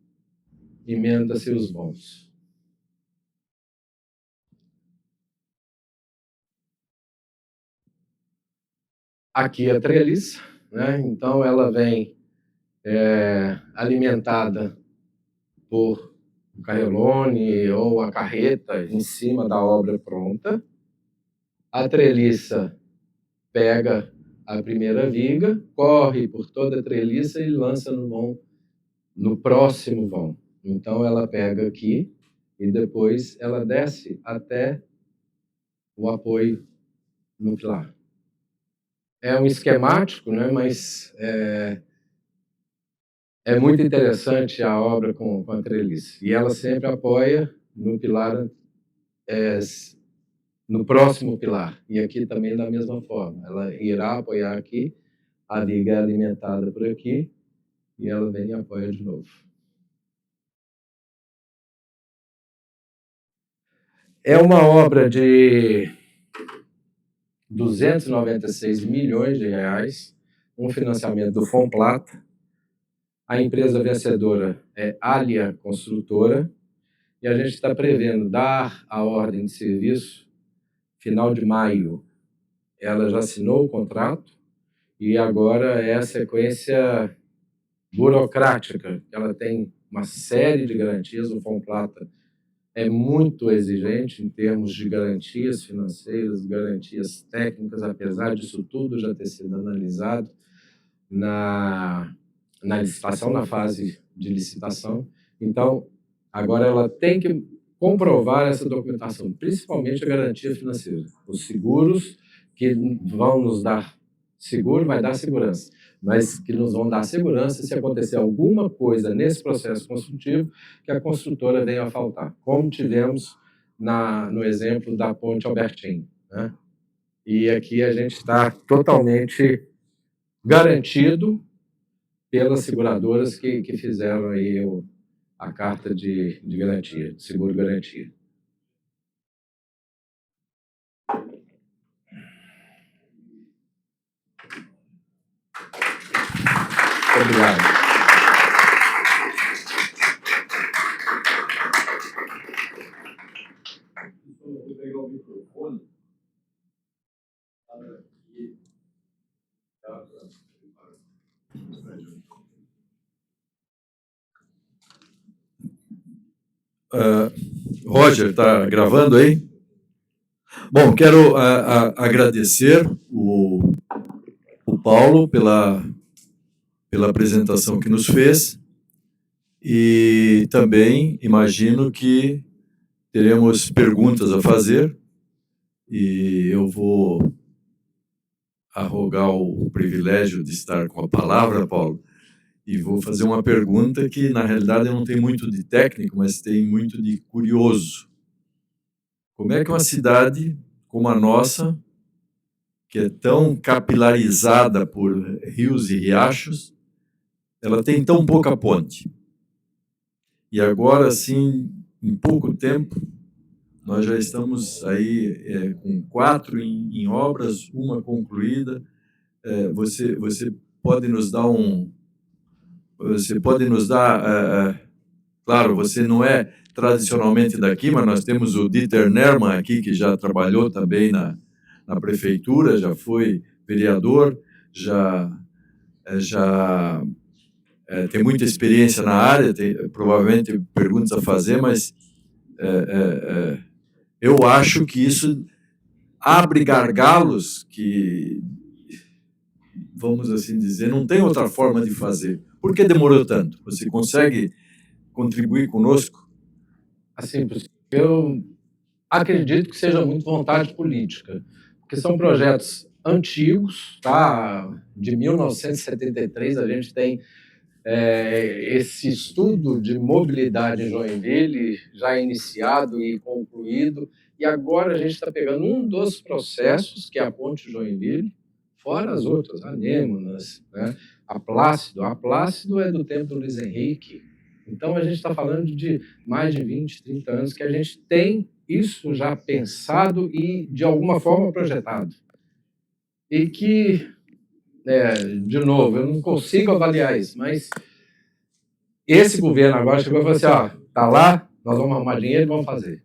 emenda-se os vãos. Aqui a treliça, né? Então ela vem alimentada por o carrelone ou a carreta em cima da obra pronta. A treliça pega a primeira viga, corre por toda a treliça e lança no vão, no próximo vão. Então ela pega aqui e depois ela desce até o apoio no pilar. É um esquemático, né? Mas é muito interessante a obra com a treliça. E ela sempre apoia no pilar, no próximo pilar. E aqui também da mesma forma. Ela irá apoiar aqui, a viga é alimentada por aqui, e ela vem e apoia de novo. É uma obra de 296 milhões de reais, um financiamento do Fomplata. A empresa vencedora é Alia Construtora, e a gente está prevendo dar a ordem de serviço final de maio. Ela já assinou o contrato e agora é a sequência burocrática. Ela tem uma série de garantias. O Fomplata é muito exigente em termos de garantias financeiras, garantias técnicas, apesar disso tudo já ter sido analisado na licitação, na fase de licitação. Então, agora ela tem que comprovar essa documentação, principalmente a garantia financeira. Os seguros que vão nos dar seguro, vai dar segurança, mas que nos vão dar segurança se acontecer alguma coisa nesse processo construtivo que a construtora venha a faltar, como tivemos no exemplo da Ponte Albertin, né? E aqui a gente está totalmente garantido pelas seguradoras que fizeram aí a carta de garantia, de seguro-garantia. Roger, está gravando aí? Bom, quero agradecer o Paulo pela apresentação que nos fez e também imagino que teremos perguntas a fazer e eu vou arrogar o privilégio de estar com a palavra, Paulo, e vou fazer uma pergunta que, na realidade, não tem muito de técnico, mas tem muito de curioso. Como é que uma cidade como a nossa, que é tão capilarizada por rios e riachos, ela tem tão pouca ponte? E agora, assim, em pouco tempo, nós já estamos aí com 4 em obras, uma concluída. Você pode nos dar claro, você não é tradicionalmente daqui, mas nós temos o Dieter Nermann aqui, que já trabalhou também na prefeitura, já foi vereador, já tem muita experiência na área, tem provavelmente perguntas a fazer, mas eu acho que isso abre gargalos que, vamos assim dizer, não tem outra forma de fazer. Por que demorou tanto? Você consegue contribuir conosco? Assim, eu acredito que seja muito vontade política, porque são projetos antigos, tá? De 1973 a gente tem esse estudo de mobilidade em Joinville já iniciado e concluído, e agora a gente está pegando um dos processos, que é a Ponte Joinville, fora as outras, a Nêmonas, né? A Plácido. A Plácido é do tempo do Luiz Henrique. Então, a gente está falando de mais de 20, 30 anos que a gente tem isso já pensado e, de alguma forma, projetado. E que, de novo, eu não consigo avaliar isso, mas esse governo agora chegou e falou assim, ó, tá lá, nós vamos arrumar dinheiro e vamos fazer.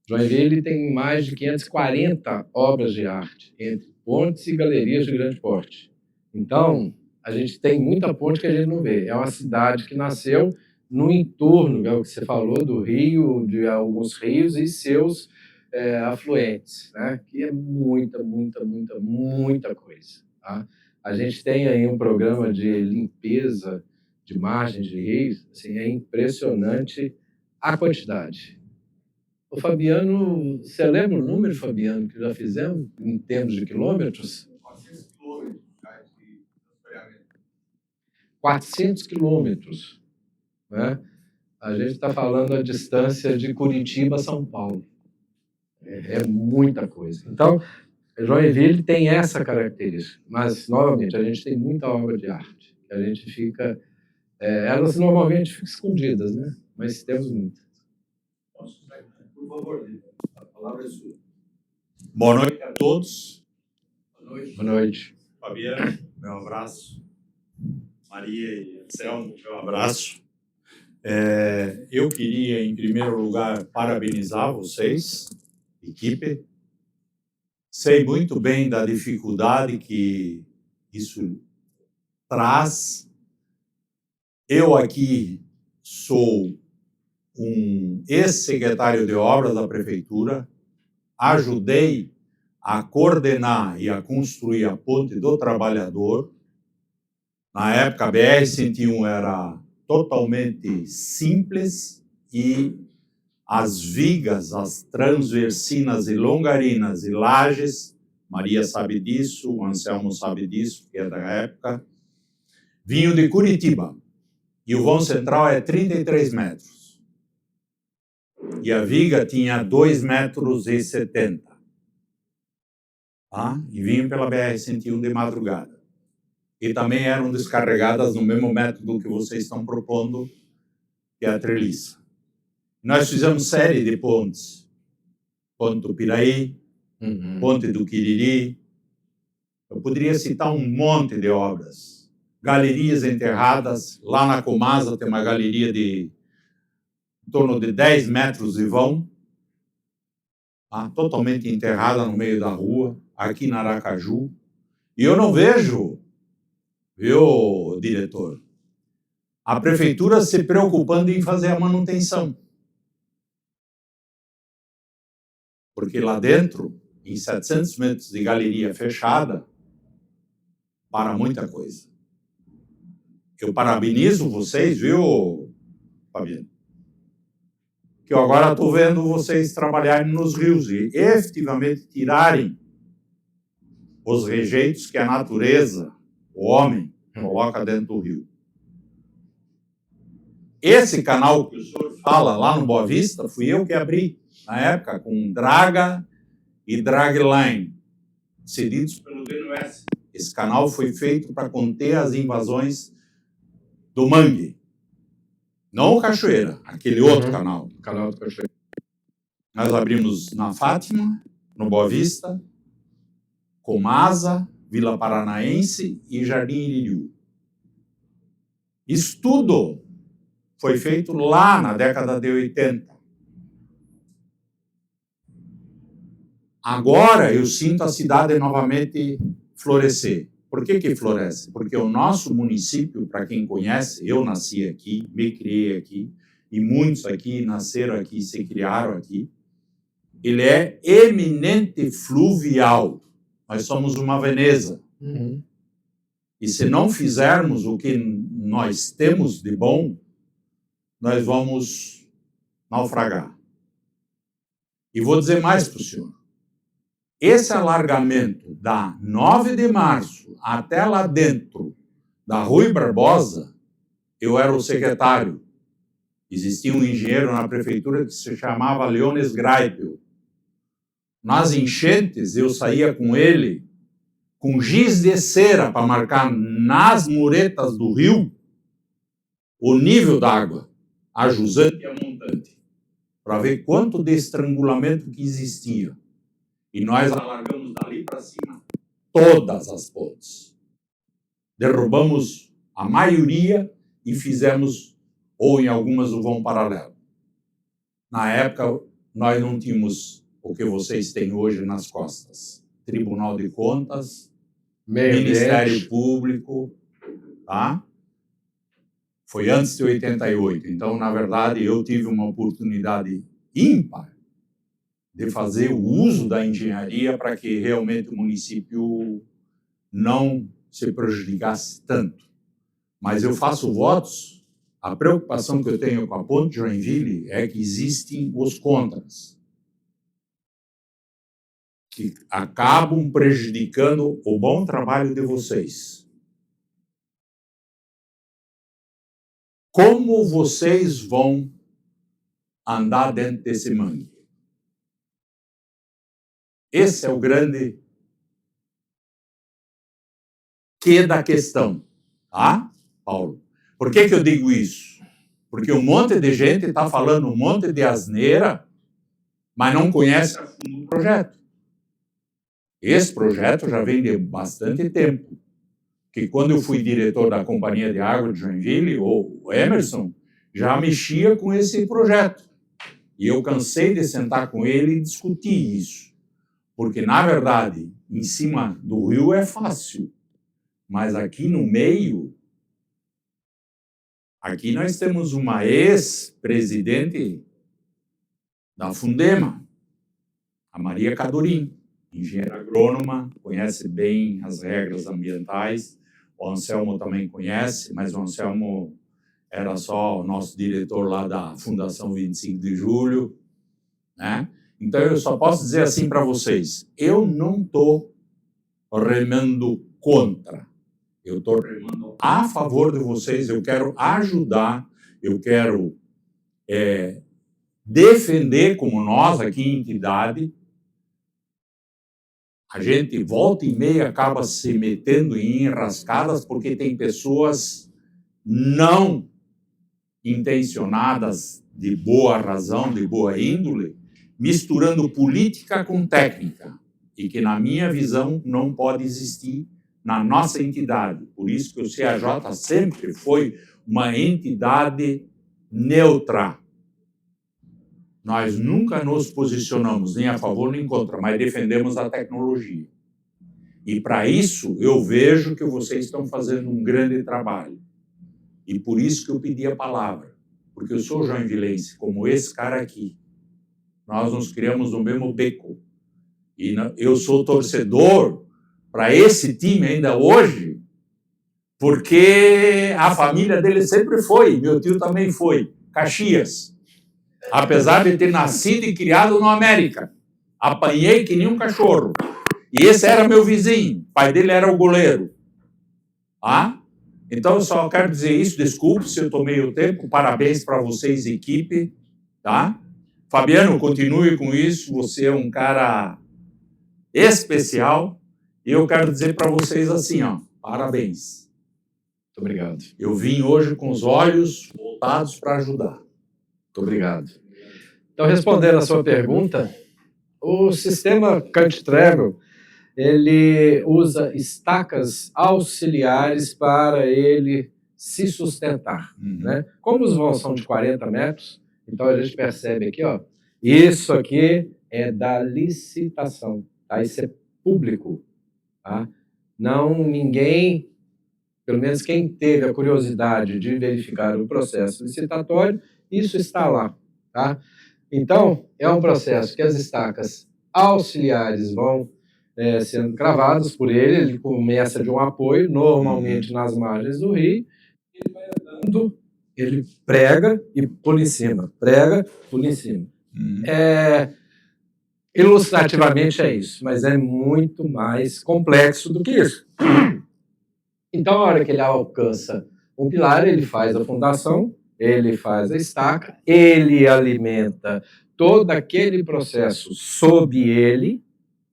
Joinville tem mais de 540 obras de arte, entre pontes e galerias de grande porte. Então, a gente tem muita ponte que a gente não vê. É uma cidade que nasceu no entorno, é o que você falou, do rio, de alguns rios e seus afluentes, né? Que é muita coisa. Tá? A gente tem aí um programa de limpeza de margens de rios, assim, é impressionante a quantidade. O Fabiano, você lembra o número, Fabiano, que já fizemos em termos de quilômetros? 400 quilômetros. 400 quilômetros. Né? A gente está falando a distância de Curitiba a São Paulo. É muita coisa. Então, Joinville tem essa característica. Mas, novamente, a gente tem muita obra de arte. A gente fica... elas normalmente ficam escondidas, né? Mas temos muitas. Por favor, a palavra é sua. Boa noite a todos. Boa noite. Boa noite. Fabiano, meu abraço. Maria e Anselmo, meu abraço. Eu queria, em primeiro lugar, parabenizar vocês, equipe. Sei muito bem da dificuldade que isso traz. Eu aqui sou um ex-secretário de obras da prefeitura, ajudei a coordenar e a construir a Ponte do Trabalhador. Na época, a BR-101 era totalmente simples e as vigas, as transversinas e longarinas e lajes, Maria sabe disso, o Anselmo sabe disso, que é da época, vinham de Curitiba. E o vão central é 33 metros. E a viga tinha 2,70 metros. Tá? E vinham pela BR-101 de madrugada. E também eram descarregadas no mesmo método que vocês estão propondo, que é a treliça. Nós fizemos série de pontes. Ponte do Piraí, Ponte do Quiriri. Eu poderia citar um monte de obras. Galerias enterradas. Lá na Comasa tem uma galeria de em torno de 10 metros de vão, tá? Totalmente enterrada no meio da rua, aqui na Aracaju. E eu não vejo, viu, diretor, a prefeitura se preocupando em fazer a manutenção. porque lá dentro, em 700 metros de galeria fechada, para muita coisa. Eu parabenizo vocês, viu, Fabiano? Que eu agora estou vendo vocês trabalharem nos rios e efetivamente tirarem os rejeitos que a natureza, o homem, coloca dentro do rio. Esse canal que o senhor fala lá no Boa Vista, fui eu que abri, na época, com draga e dragline, cedidos pelo DNS. Esse canal foi feito para conter as invasões do mangue. Não o Cachoeira, aquele outro canal. O canal do Cachoeira. Nós abrimos na Fátima, no Boa Vista, Comasa, Vila Paranaense e Jardim Iririú. Isso tudo foi feito lá na década de 80. Agora eu sinto a cidade novamente florescer. Por que floresce? Porque o nosso município, para quem conhece, eu nasci aqui, me criei aqui, e muitos aqui nasceram aqui, se criaram aqui, ele é eminente fluvial. Nós somos uma Veneza. Uhum. E se não fizermos o que nós temos de bom, nós vamos naufragar. E vou dizer mais para o senhor. Esse alargamento da 9 de março até lá dentro da Rui Barbosa, eu era o secretário. Existia um engenheiro na prefeitura que se chamava Leones Greipel. Nas enchentes, eu saía com ele com giz de cera para marcar nas muretas do rio o nível d'água, a jusante e a montante, para ver quanto de estrangulamento que existia. E nós alargamos dali para cima todas as pontes. Derrubamos a maioria e fizemos, ou em algumas, o vão paralelo. Na época, nós não tínhamos o que vocês têm hoje nas costas. Tribunal de Contas, Ministério Público, tá? Foi antes de 88. Então, na verdade, eu tive uma oportunidade ímpar de fazer o uso da engenharia para que realmente o município não se prejudicasse tanto. Mas eu faço votos, a preocupação que eu tenho com a ponte de Joinville é que existem os contras, que acabam prejudicando o bom trabalho de vocês. Como vocês vão andar dentro desse mangue? Esse é o grande quê da questão, tá, Paulo? Por que eu digo isso? Porque um monte de gente está falando um monte de asneira, mas não conhece a fundo o projeto. Esse projeto já vem de bastante tempo. Que quando eu fui diretor da Companhia de Água de Joinville, o Emerson já mexia com esse projeto. E eu cansei de sentar com ele e discutir isso. Porque, na verdade, em cima do rio é fácil. Mas aqui no meio, aqui nós temos uma ex-presidente da Fundema, a Maria Cadorim, engenheira agrônoma, conhece bem as regras ambientais. O Anselmo também conhece, mas o Anselmo era só o nosso diretor lá da Fundação 25 de Julho, né? Então, eu só posso dizer assim para vocês, eu não estou remando contra, eu estou remando a favor de vocês, eu quero ajudar, eu quero defender, como nós aqui, entidade. A gente volta e meia acaba se metendo em enrascadas porque tem pessoas não intencionadas, de boa razão, de boa índole, misturando política com técnica, e que, na minha visão, não pode existir na nossa entidade. Por isso que o CAJ sempre foi uma entidade neutra. Nós nunca nos posicionamos nem a favor nem contra, mas defendemos a tecnologia. E, para isso, eu vejo que vocês estão fazendo um grande trabalho. E por isso que eu pedi a palavra, porque eu sou joinvilense, como esse cara aqui. Nós nos criamos no mesmo beco. E eu sou torcedor para esse time ainda hoje, porque a família dele sempre foi, meu tio também foi, Caxias. Apesar de ter nascido e criado no América. Apanhei que nem um cachorro. E esse era meu vizinho, o pai dele era o goleiro. Ah? Então eu só quero dizer isso, desculpe se eu tomei o tempo, parabéns para vocês, equipe. Tá? Fabiano, continue com isso, você é um cara especial. E eu quero dizer para vocês assim, ó, parabéns. Muito obrigado. Eu vim hoje com os olhos voltados para ajudar. Muito obrigado. Então, respondendo a sua pergunta, o sistema CantiTravel, ele usa estacas auxiliares para ele se sustentar. Né? Como os voos são de 40 metros, então a gente percebe aqui, ó, isso aqui é da licitação, tá? Isso é público. Tá? Não, ninguém, pelo menos quem teve a curiosidade de verificar o processo licitatório, isso está lá. Tá? Então, é um processo que as estacas auxiliares vão sendo cravadas por ele começa de um apoio, normalmente nas margens do rio, ele vai andando, ele prega e pula em cima, prega, pula em cima. Ilustrativamente é isso, mas é muito mais complexo do que isso. Então, a hora que ele alcança um pilar, ele faz a fundação, ele faz a estaca, ele alimenta todo aquele processo sob ele,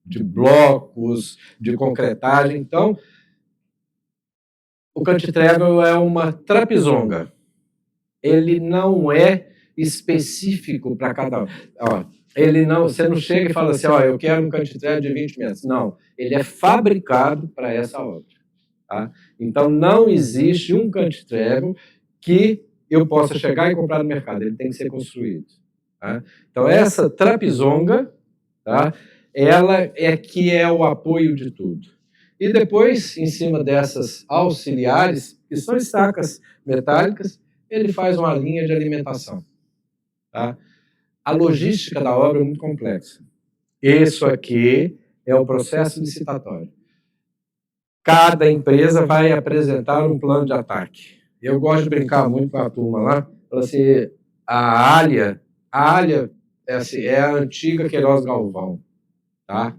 de blocos, de concretagem. Então, o CantiTravel é uma trapezonga. Ele não é específico para cada um. Ele não, você não chega e fala assim, ó, eu quero um CantiTravel de 20 metros. Não, ele é fabricado para essa obra. Tá? Então, não existe um CantiTravel que eu possa chegar e comprar no mercado. Ele tem que ser construído. Tá? Então, essa trapezonga, tá? Ela é que é o apoio de tudo. E depois, em cima dessas auxiliares, que são estacas metálicas, ele faz uma linha de alimentação. Tá? A logística da obra é muito complexa. Isso aqui é o processo licitatório. Cada empresa vai apresentar um plano de ataque. Eu gosto de brincar muito com a turma lá. Assim, a Alia é a antiga Queiroz Galvão. Tá?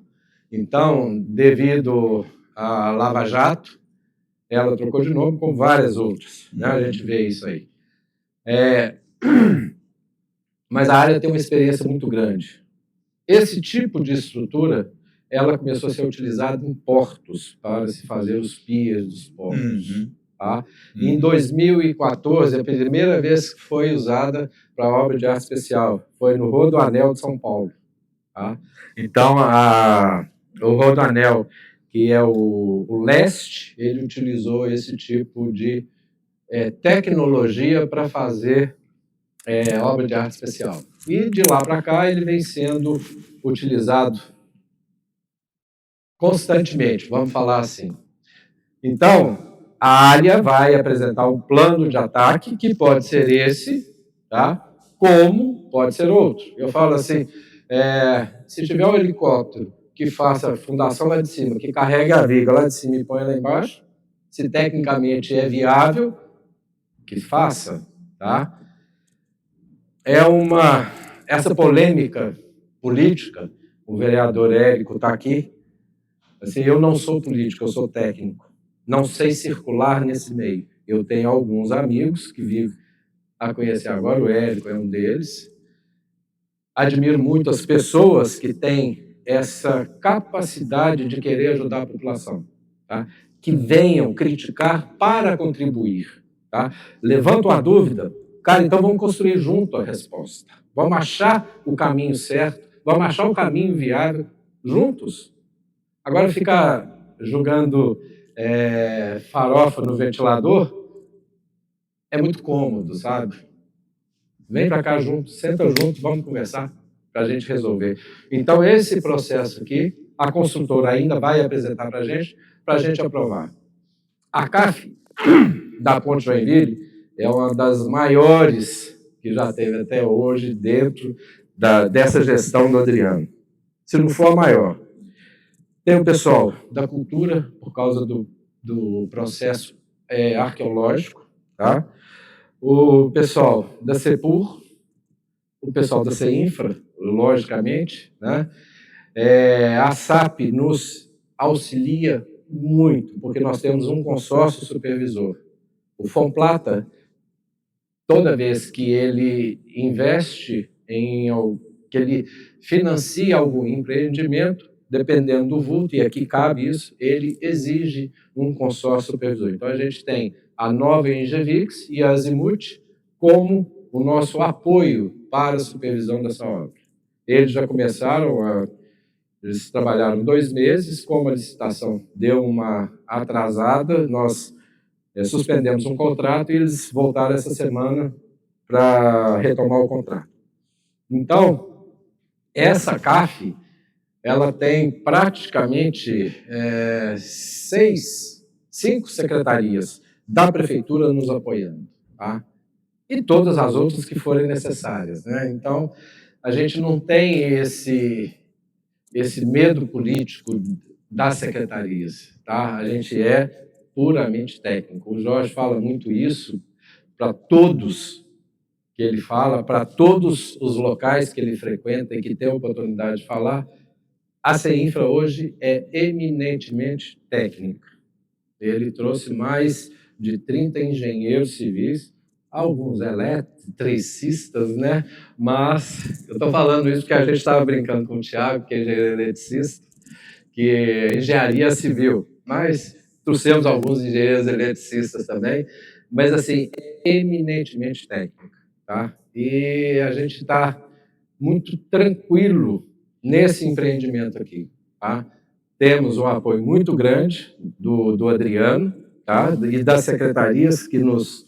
Então, devido à Lava Jato, ela trocou de nome com várias outras. Né? A gente vê isso aí. Mas a área tem uma experiência muito grande. Esse tipo de estrutura, ela começou a ser utilizada em portos, para se fazer os piers dos portos. Tá? Em 2014, a primeira vez que foi usada para obra de arte especial, foi no Rodoanel de São Paulo. Tá? Então, o Rodoanel, que é o leste, ele utilizou esse tipo de tecnologia para fazer obra de arte especial. E de lá para cá ele vem sendo utilizado constantemente, vamos falar assim. Então, a área vai apresentar um plano de ataque, que pode ser esse, tá? Como pode ser outro. Eu falo assim, se tiver um helicóptero que faça a fundação lá de cima, que carregue a viga lá de cima e põe lá embaixo, se tecnicamente é viável, que faça, tá? Essa polêmica política, o vereador Érico está aqui, assim, eu não sou político, eu sou técnico, não sei circular nesse meio. Eu tenho alguns amigos que vivem a conhecer agora, o Érico é um deles. Admiro muito as pessoas que têm essa capacidade de querer ajudar a população, tá? Que venham criticar para contribuir. Tá? Levantam a dúvida, cara, então vamos construir junto a resposta. Vamos achar o caminho certo, vamos achar o caminho viável juntos. Agora ficar jogando farofa no ventilador é muito cômodo, sabe? Vem para cá junto, senta junto, vamos conversar para a gente resolver. Então, esse processo aqui, a consultora ainda vai apresentar para a gente aprovar. A CAF da Ponte Joinville é uma das maiores que já teve até hoje dentro dessa gestão do Adriano, se não for a maior. Tem o pessoal da cultura, por causa do processo arqueológico, tá? O pessoal da CEPUR, o pessoal da CEINFRA, logicamente, né? A SAP nos auxilia muito, porque nós temos um consórcio supervisor. O Fomplata, toda vez que ele investe que ele financia algum empreendimento, dependendo do vulto, e aqui cabe isso, ele exige um consórcio supervisor. Então, a gente tem a nova Engevix e a Azimuth como o nosso apoio para a supervisão dessa obra. Eles já começaram eles trabalharam 2 meses, como a licitação deu uma atrasada, nós suspendemos um contrato e eles voltaram essa semana para retomar o contrato. Então, essa CAF, ela tem praticamente 5 secretarias da prefeitura nos apoiando, tá? E todas as outras que forem necessárias, né? Então, a gente não tem esse medo político das secretarias, tá? A gente é puramente técnico. O Jorge fala muito isso para todos que ele fala, para todos os locais que ele frequenta e que tem a oportunidade de falar. A CEINFRA hoje é eminentemente técnica. Ele trouxe mais de 30 engenheiros civis, alguns eletricistas, né? Mas eu estou falando isso porque a gente estava brincando com o Thiago, que é engenheiro eletricista, que é engenharia civil, mas trouxemos alguns engenheiros eletricistas também, mas assim, eminentemente técnica, tá? E a gente está muito tranquilo nesse empreendimento aqui, tá? Temos um apoio muito grande do Adriano, tá? E das secretarias que nos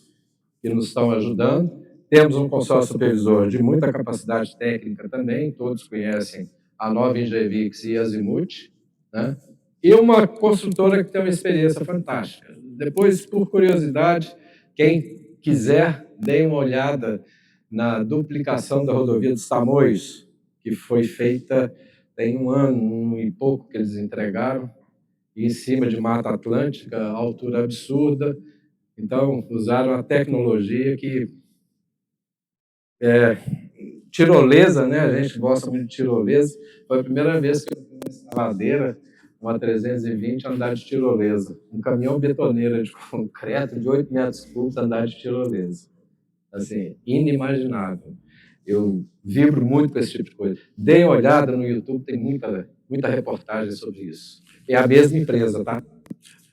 estão ajudando. Temos um consórcio supervisor de muita capacidade técnica também, todos conhecem a nova Engevix e a Azimuth, né? E uma construtora que tem uma experiência fantástica. Depois, por curiosidade, quem quiser, dê uma olhada na duplicação da rodovia dos Tamoios, que foi feita tem 1 ano e pouco que eles entregaram, em cima de Mata Atlântica, altura absurda. Então, usaram a tecnologia que tirolesa, né? A gente gosta muito de tirolesa. Foi a primeira vez que eu vi uma escavadeira, uma 320, andar de tirolesa. Um caminhão betoneiro de concreto de 8 metros cúbicos andar de tirolesa. Assim, inimaginável. Eu vibro muito com esse tipo de coisa. Dêem uma olhada no YouTube, tem muita reportagem sobre isso. É a mesma empresa, tá?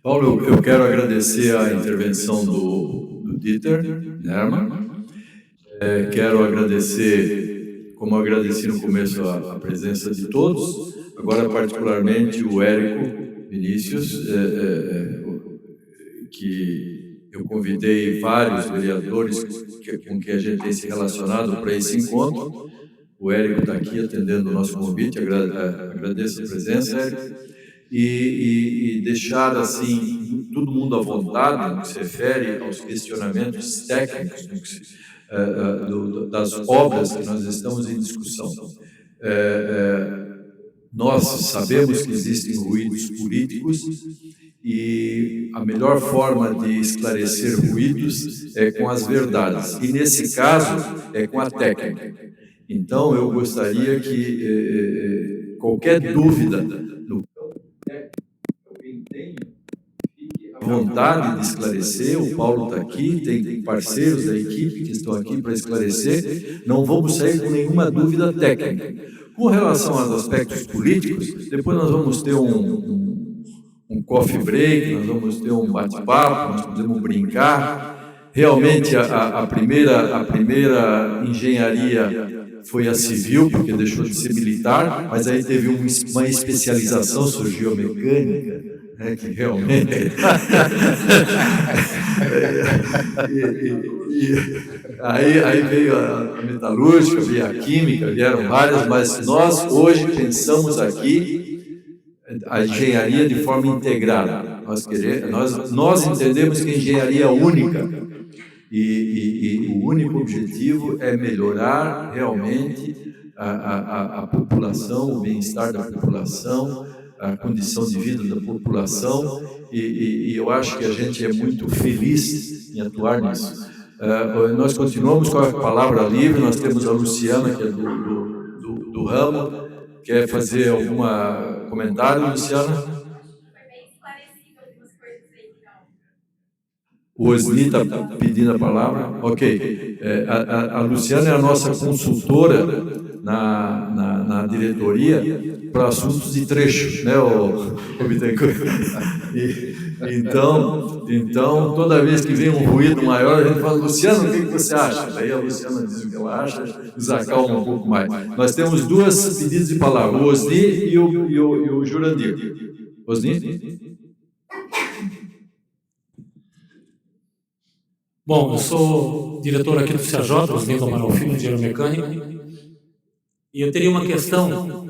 Paulo, eu quero agradecer a intervenção do Dieter Nerman. Quero agradecer, como agradeci no começo, a presença de todos, agora particularmente o Érico Vinícius, que eu convidei vários vereadores com quem a gente tem se relacionado para esse encontro. O Érico está aqui atendendo o nosso convite, agradeço a presença, Érico. E deixar, assim, todo mundo à vontade no que se refere aos questionamentos técnicos das obras que nós estamos em discussão. Nós sabemos que existem ruídos políticos e a melhor forma de esclarecer ruídos é com as verdades, e nesse caso é com a técnica. Então, eu gostaria que qualquer dúvida no vontade de esclarecer, o Paulo está aqui, tem parceiros da equipe que estão aqui para esclarecer, não vamos sair com nenhuma dúvida técnica. Com relação aos aspectos políticos, depois nós vamos ter um coffee break, nós vamos ter um bate-papo, nós podemos brincar. Realmente, a primeira engenharia foi a civil, porque deixou de ser militar, mas aí teve uma especialização, surgiu a mecânica, que realmente... aí veio a metalúrgica, veio a química, vieram várias, mas nós hoje pensamos aqui a engenharia de forma integrada. Nós entendemos que a engenharia é única e o único objetivo é melhorar realmente a população, o bem-estar da população, a condição de vida da população, e eu acho que a gente é muito feliz em atuar nisso. Nós continuamos com a palavra livre, nós temos a Luciana, que é do ramo. Quer fazer algum comentário, Luciana? Foi bem esclarecido algumas coisas aí, então. O Osni está pedindo a palavra. Ok. A Luciana é a nossa consultora na diretoria para assuntos de trecho, né, o Bittencourt? Então, toda vez que vem um ruído maior, a gente fala, Luciano, o que você acha? Daí a Luciana diz o que ela acha, nos acalma um pouco mais. Nós temos duas pedidos de palavra, o Osni e o Jurandir. Osni? Bom, eu sou diretor aqui do CAJ, Osnindo Amaral Filho, engenheiro mecânico, e eu teria uma questão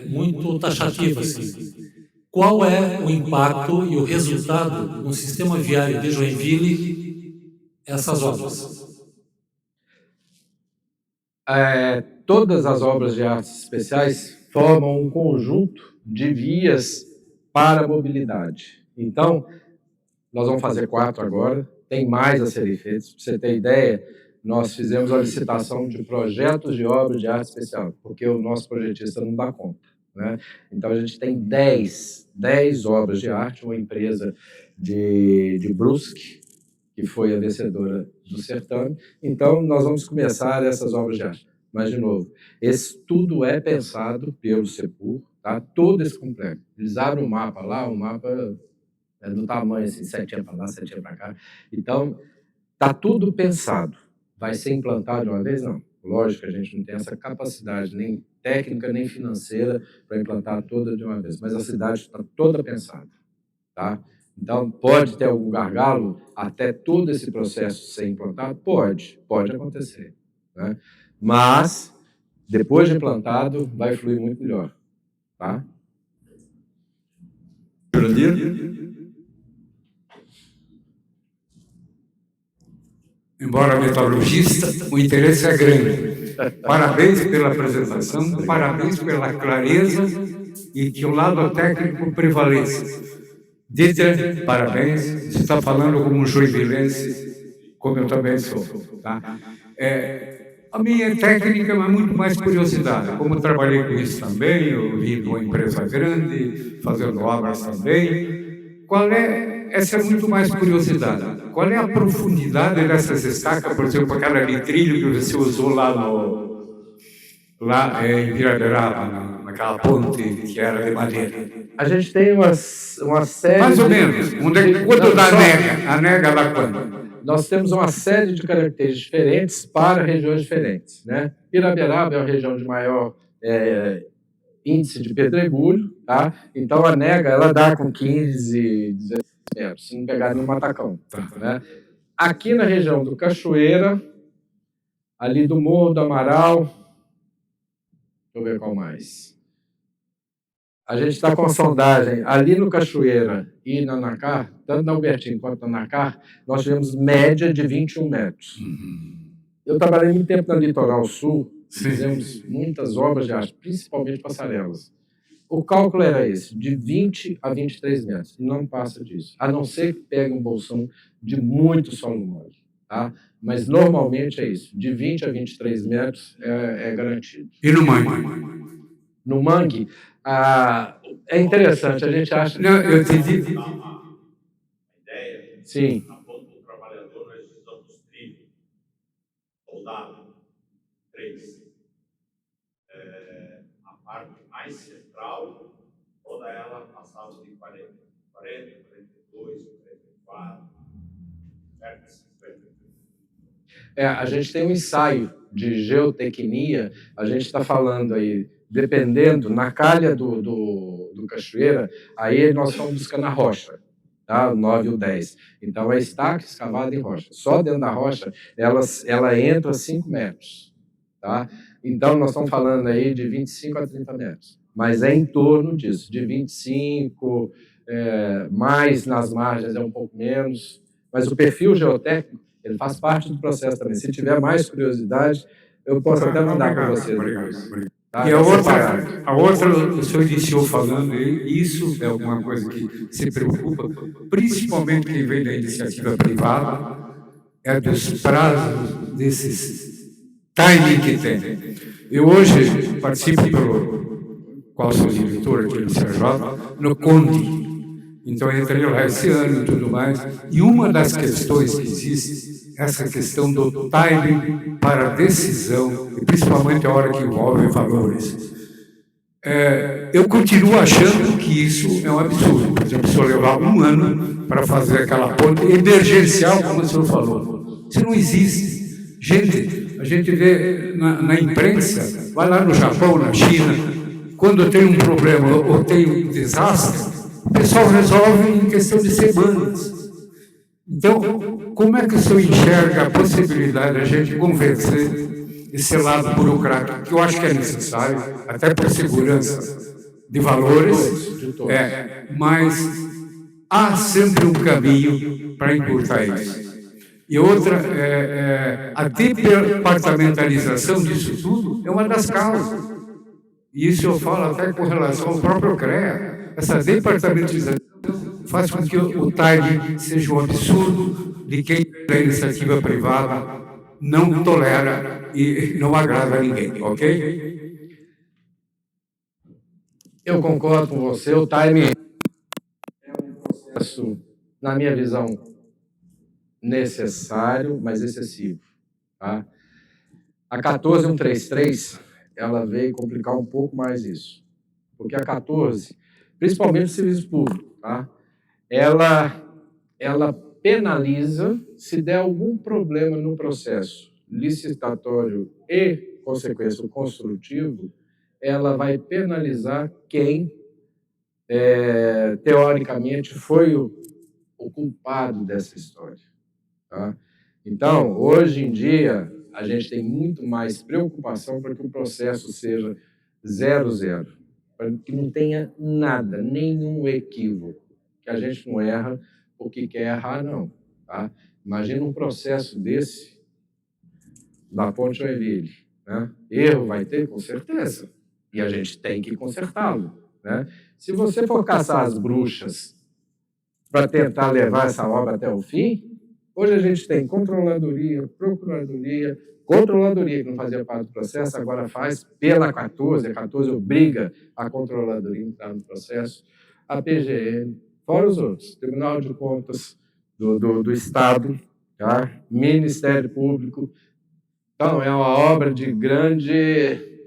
muito taxativa, assim. Qual é o impacto e o resultado no sistema viário de Joinville essas obras? Todas as obras de artes especiais formam um conjunto de vias para a mobilidade. Então, nós vamos fazer 4 agora, tem mais a serem feitos. Para você ter ideia, nós fizemos a licitação de projetos de obras de arte especial, porque o nosso projetista não dá conta, né? Então, a gente tem 10 obras de arte, uma empresa de Brusque, que foi a vencedora do certame. Então, nós vamos começar essas obras de arte. Mas, de novo, tudo é pensado pelo CEPUR, tá? Todo esse complexo. Eles abrem um mapa lá, um mapa do tamanho, assim, 7 para lá, 7 para cá. Então, está tudo pensado. Vai ser implantado de uma vez? Não. Lógico que a gente não tem essa capacidade, nem técnica, nem financeira, para implantar toda de uma vez. Mas a cidade está toda pensada, tá? Então, pode ter algum gargalo até todo esse processo ser implantado? Pode acontecer, né? Mas, depois de implantado, vai fluir muito melhor, tá? Embora metalurgista, o interesse é grande. Parabéns pela apresentação, parabéns pela clareza e que o lado técnico prevaleça. Dieter, parabéns, você está falando como um joinvilense, como eu também sou. Tá? A minha técnica é muito mais curiosidade. Como eu trabalhei com isso também, eu vim de uma empresa grande, fazendo obras também. Essa é muito mais curiosidade. Qual é a profundidade dessas estacas, por exemplo, aquela de trilho que você usou lá em Piraberaba, naquela ponte que era de madeira? A gente tem uma série... Mais ou menos. Quanto da nega? A nega lá quando? Nós temos uma série de características diferentes para regiões diferentes, né? Piraberaba é uma região de maior índice de pedregulho, tá? Então a nega ela dá com 15, 16 metros, se não pegar nenhum matacão, né? Aqui na região do Cachoeira, ali do Morro do Amaral, deixa eu ver qual mais. A gente está com a sondagem ali no Cachoeira e na Nacar, tanto na Albertina quanto na Nacar, nós tivemos média de 21 metros. Eu trabalhei muito tempo no Litoral Sul, fizemos muitas obras de arte, principalmente passarelas. O cálculo era esse, de 20 a 23 metros, não passa disso, a não ser que pegue um bolsão de muito solo mole, tá? Mas normalmente é isso, de 20 a 23 metros é garantido. E no mangue? No mangue, é interessante, a gente acha... Não, eu te digo... A ideia, sim, na ponta do trabalhador, nós usamos trilho, soldado, 3. A parte mais central, toda ela passava de 40, 42, 44, perto de 50. a gente tem um ensaio de geotecnia, a gente está falando aí, dependendo, na calha do Cachoeira, aí nós estamos buscando a rocha, tá? O 9 e o 10. Então, é estaca escavada em rocha. Só dentro da rocha, ela entra 5 metros, tá? Então, nós estamos falando aí de 25 a 30 metros. Mas é em torno disso, de 25, mais nas margens é um pouco menos. Mas o perfil geotécnico, ele faz parte do processo também. Se tiver mais curiosidade, Eu posso até mandar para você Obrigado. depois. Tá? E Separado. a outra, o senhor iniciou falando, e isso é alguma coisa que se preocupa, principalmente quem vem da iniciativa privada, é dos prazos, desses timing que tem. Eu hoje participo pelo qual sou diretor aqui do CRJ, no CONDE. Então, eu entrei lá esse ano e tudo mais. E uma das questões que existe, essa questão do timing para a decisão, e principalmente a hora que envolve valores. Eu continuo achando que isso é um absurdo. Por exemplo, se eu levar um ano para fazer aquela ponte emergencial, como o senhor falou. Isso não existe. Gente, a gente vê na imprensa, vai lá no Japão, na China, quando tem um problema ou tem um desastre, o pessoal resolve em questão de semanas. Então, como é que o senhor enxerga a possibilidade de a gente convencer esse lado burocrático, que eu acho que é necessário, até por segurança de valores, mas há sempre um caminho para encurtar isso. E outra, a departamentalização disso tudo é uma das causas. E isso eu falo até com relação ao próprio CREA. Essa departamentalização faz com que o timing seja um absurdo de quem da iniciativa privada não tolera e não agrada a ninguém, ok? Eu concordo com você, o timing é um processo, na minha visão, necessário, mas excessivo. Tá? A 14133, ela veio complicar um pouco mais isso. Porque a 14, principalmente o serviço público, tá? ela penaliza se der algum problema no processo licitatório e, consequência, o construtivo, ela vai penalizar quem, teoricamente, foi o culpado dessa história. Tá? Então, hoje em dia, a gente tem muito mais preocupação para que o processo seja 0-0, para que não tenha nada, nenhum equívoco, que a gente não erra porque quer errar, não. Tá? Imagina um processo desse da Ponte Joinville. Né? Erro vai ter, com certeza, e a gente tem que consertá-lo. Né? Se você for caçar as bruxas para tentar levar essa obra até o fim, hoje a gente tem controladoria, procuradoria, controladoria que não fazia parte do processo, agora faz pela 14, a 14 obriga a controladoria a entrar no processo, a PGM, fora os outros, Tribunal de Contas do Estado, tá? Ministério Público. Então, é uma obra de grande...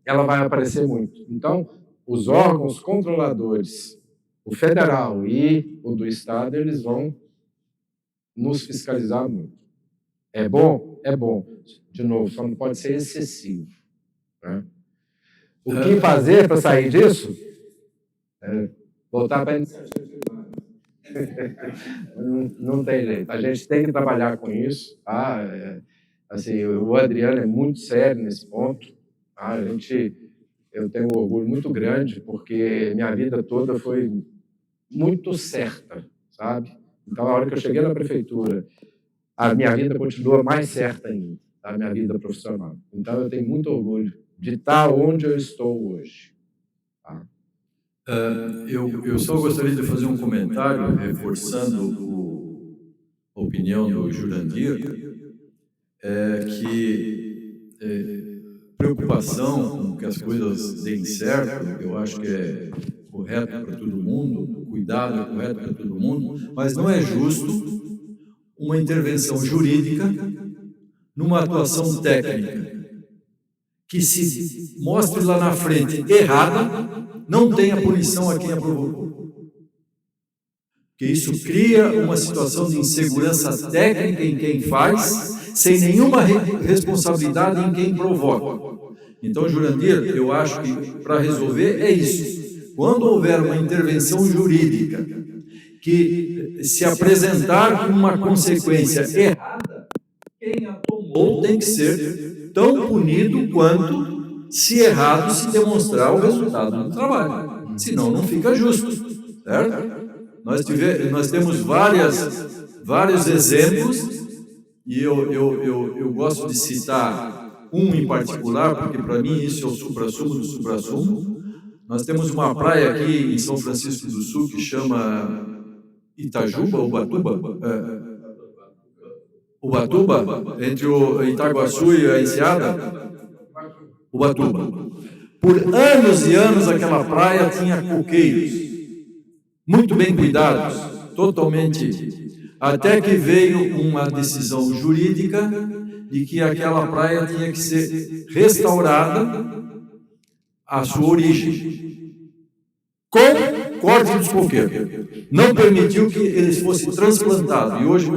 ela vai aparecer muito. Então, os órgãos controladores, o federal e o do Estado, eles vão nos fiscalizar muito. É bom? É bom. De novo, só não pode ser excessivo. Né? O que fazer para sair disso? Voltar para a iniciativa privada. Não tem jeito. A gente tem que trabalhar com isso. Tá? Assim, o Adriano é muito sério nesse ponto. Tá? Eu tenho um orgulho muito grande, porque minha vida toda foi muito certa, sabe? Então, a hora que eu cheguei na prefeitura, a minha vida continua mais certa ainda, a minha vida profissional. Então, eu tenho muito orgulho de estar onde eu estou hoje. Tá? Eu só gostaria de fazer um comentário, reforçando a opinião do Jurandir, que preocupação com que as coisas deem certo, eu acho que é correto para todo mundo, cuidado é correto para todo mundo, mas não é justo uma intervenção jurídica numa atuação técnica que se mostre lá na frente errada, não tenha punição a quem aprovou. Porque isso cria uma situação de insegurança técnica em quem faz, sem nenhuma responsabilidade em quem provoca. Então, Jurandir, eu acho que para resolver é isso. Quando houver uma intervenção jurídica que se apresentar com uma consequência errada, quem a tomou tem que ser tão punido quanto, se errado, se demonstrar o resultado do trabalho. Senão, não fica justo, certo? Nós temos vários exemplos e eu gosto de citar um em particular, porque para mim isso é o suprassumo do suprassumo. Nós temos uma praia aqui em São Francisco do Sul que chama Itajuba, Ubatuba, entre o Itaguaçu e a Enseada, Ubatuba. Por anos e anos aquela praia tinha coqueiros, muito bem cuidados, totalmente, até que veio uma decisão jurídica de que aquela praia tinha que ser restaurada à sua origem, com corte dos coqueiros. Não permitiu que eles fossem transplantados. E hoje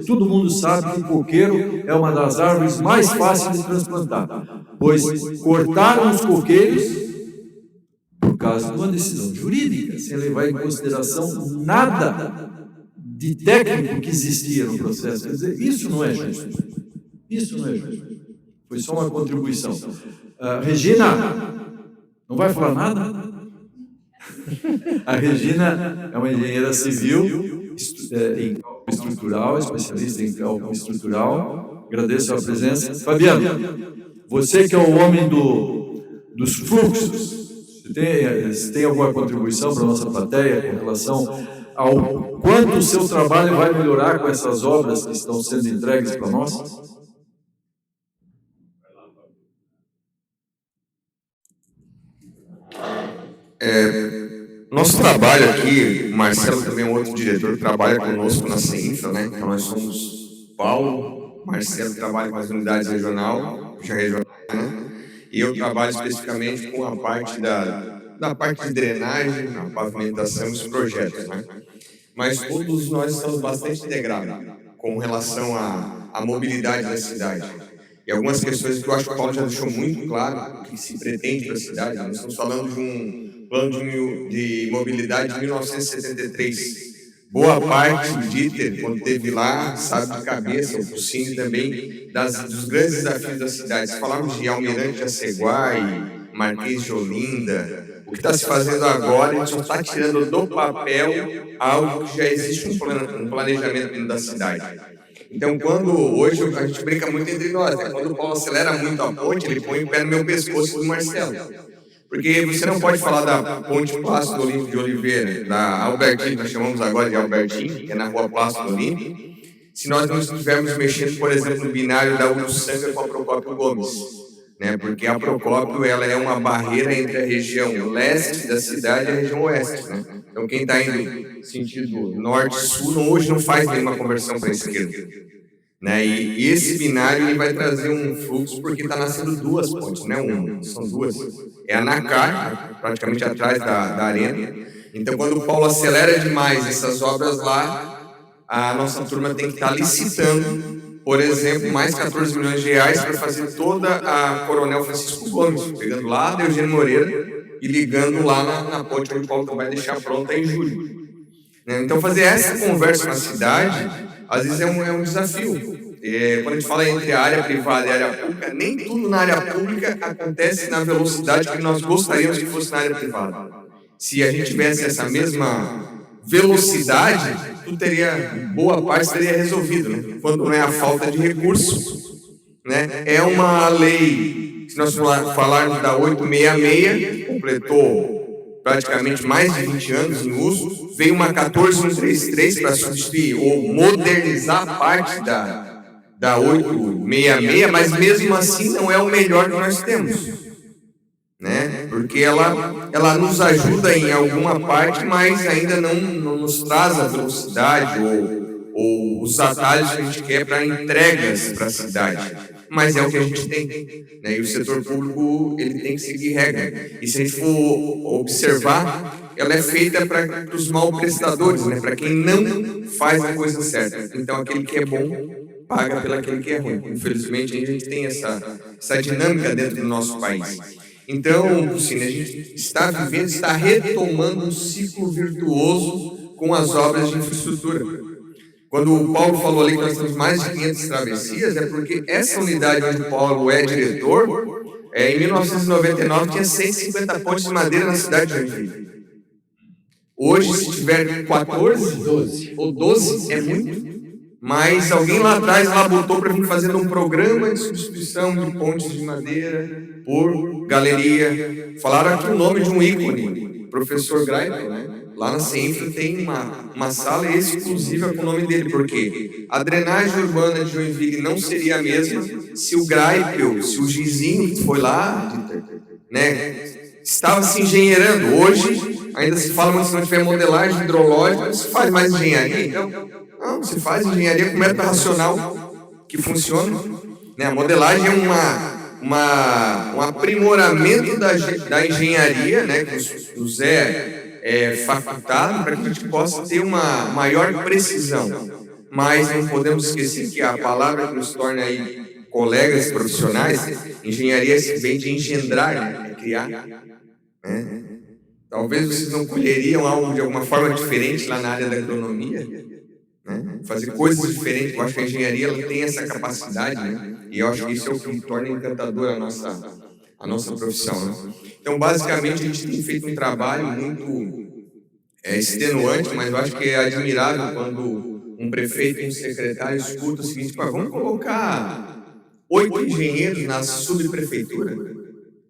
todo mundo sabe que coqueiro é uma das árvores mais fáceis de transplantar, pois cortaram os coqueiros por causa de uma decisão jurídica, sem levar em consideração nada de técnico que existia no processo. Quer dizer, isso não é justo. Isso não é justo. Foi só uma contribuição. Regina, não vai falar nada? A Regina é uma engenheira civil em cálculo estrutural, especialista em cálculo estrutural. Agradeço a presença. Fabiano, você que é o homem dos fluxos, você tem alguma contribuição para a nossa plateia com relação ao quanto o seu trabalho vai melhorar com essas obras que estão sendo entregues para nós? Nosso trabalho aqui, o Marcelo também é um outro diretor que trabalha conosco na CEINFRA, né? Então nós somos Paulo, Marcelo trabalha com as unidades regional, né? E eu trabalho especificamente com a parte da parte de drenagem, a pavimentação e os projetos, né? Mas todos nós estamos bastante integrados com relação à mobilidade da cidade. E algumas questões que eu acho que o Paulo já deixou muito claro o que se pretende para a cidade. Nós estamos falando de um plano de mobilidade de 1973. Boa parte do Dieter, quando esteve lá, sabe de cabeça, o Cine também, dos grandes desafios da cidade. Se falarmos de Almirante de Aceguai, Marquês de Olinda, o que está se fazendo agora, a gente só está tirando do papel algo que já existe um planejamento dentro da cidade. Então, hoje a gente brinca muito entre nós, né? Quando o Paulo acelera muito a ponte, ele põe o pé no meu pescoço do Marcelo. Porque você não pode falar da ponte Plácido Olímpio de Oliveira, da Albertino, nós chamamos agora de Albertino, que é na rua Plácido Olímpio, se nós não estivermos mexendo, por exemplo, no binário da Uruçanga com a Procópio Gomes. Né? Porque a Procópio ela é uma barreira entre a região leste da cidade e a região oeste. Né? Então, quem está indo sentido norte-sul, hoje não faz nenhuma conversão para a esquerda. Né? E esse binário ele vai trazer um fluxo, porque está nascendo duas pontes, não é uma, são duas. É a Nacar, praticamente atrás da arena. Então, quando o Paulo acelera demais essas obras lá, a nossa turma tem que estar licitando, por exemplo, mais 14 milhões de reais para fazer toda a Coronel Francisco Gomes, pegando lá da Eugênio Moreira e ligando lá na ponte onde o Paulo vai deixar pronta em julho. Então, fazer essa conversa na cidade, às vezes é um desafio. Quando a gente fala entre a área privada e a área pública, nem tudo na área pública acontece na velocidade que nós gostaríamos que fosse na área privada. Se a gente tivesse essa mesma velocidade, boa parte teria resolvido, né? Quando não é a falta de recursos, né? É uma lei, se nós falarmos da 866, completou praticamente mais de 20 anos em uso, veio uma 14133 para substituir ou modernizar parte da 866, mas mesmo assim não é o melhor que nós temos, né? Porque ela nos ajuda em alguma parte, mas ainda não nos traz a velocidade ou os atalhos que a gente quer para entregas para a cidade. Mas é o que a gente tem, né? E o setor público ele tem que seguir regra. E se a gente for observar, ela é feita para os mal prestadores, né? Para quem não faz a coisa certa. Então, aquele que é bom paga pelo aquele que é ruim. Infelizmente, a gente tem essa dinâmica dentro do nosso país. Então, Cine, a gente está retomando um ciclo virtuoso com as obras de infraestrutura. Quando o Paulo falou ali que nós temos mais de 500 travessias, é porque essa unidade onde o Paulo é diretor, em 1999 tinha 150 pontes de madeira na cidade de Joinville. Hoje, se tiver 14 ou 12, é muito. mas alguém lá atrás botou para vir fazendo um programa de substituição de pontes de madeira por galeria. Falaram aqui o nome de um ícone, professor Greipel, né? Lá na CENFRA tem uma sala exclusiva com o nome dele, porque a drenagem urbana de Joinville não seria a mesma se o Greipel, se o Gizinho que foi lá, né, estava se engenheirando. Hoje, ainda se fala, mas se não tiver modelagem hidrológica, se faz mais engenharia. Então, não, se faz engenharia com método racional que funciona. Né? A modelagem é um aprimoramento da engenharia, né, que nos é facultado para que a gente possa ter uma maior precisão. Mas não podemos esquecer que a palavra que nos torna aí colegas profissionais, engenharia vem de engendrar, né? É criar. Né? Talvez vocês não colheriam algo de alguma forma diferente lá na área da agronomia, né? Fazer coisas diferentes. Eu acho que a engenharia ela tem essa capacidade, né? E eu acho que isso é o que torna encantadora a nossa profissão. Né? Então, basicamente, a gente tem feito um trabalho muito extenuante, mas eu acho que é admirável quando um prefeito e um secretário escutam o seguinte: vamos colocar 8 engenheiros na subprefeitura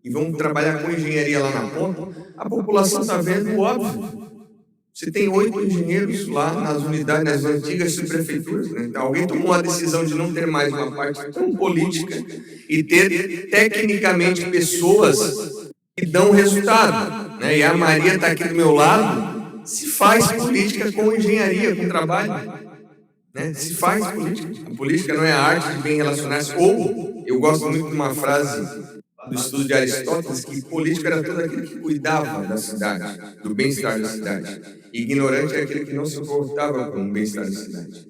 e vamos trabalhar com engenharia lá na ponta. A população está vendo o óbvio. Você tem 8 engenheiros lá nas unidades, nas antigas subprefeituras. Né? Então, alguém tomou a decisão de não ter mais uma parte tão política e ter, tecnicamente, pessoas que dão resultado. Né? E a Maria está aqui do meu lado. Se faz política com engenharia, com trabalho. Né? Se faz política. A política não é a arte de bem relacionar-se. Ou, eu gosto muito de uma frase do estudo de Aristóteles, que político era todo aquele que cuidava da cidade, do bem-estar da cidade. Ignorante é aquele que não se importava com o bem-estar da cidade.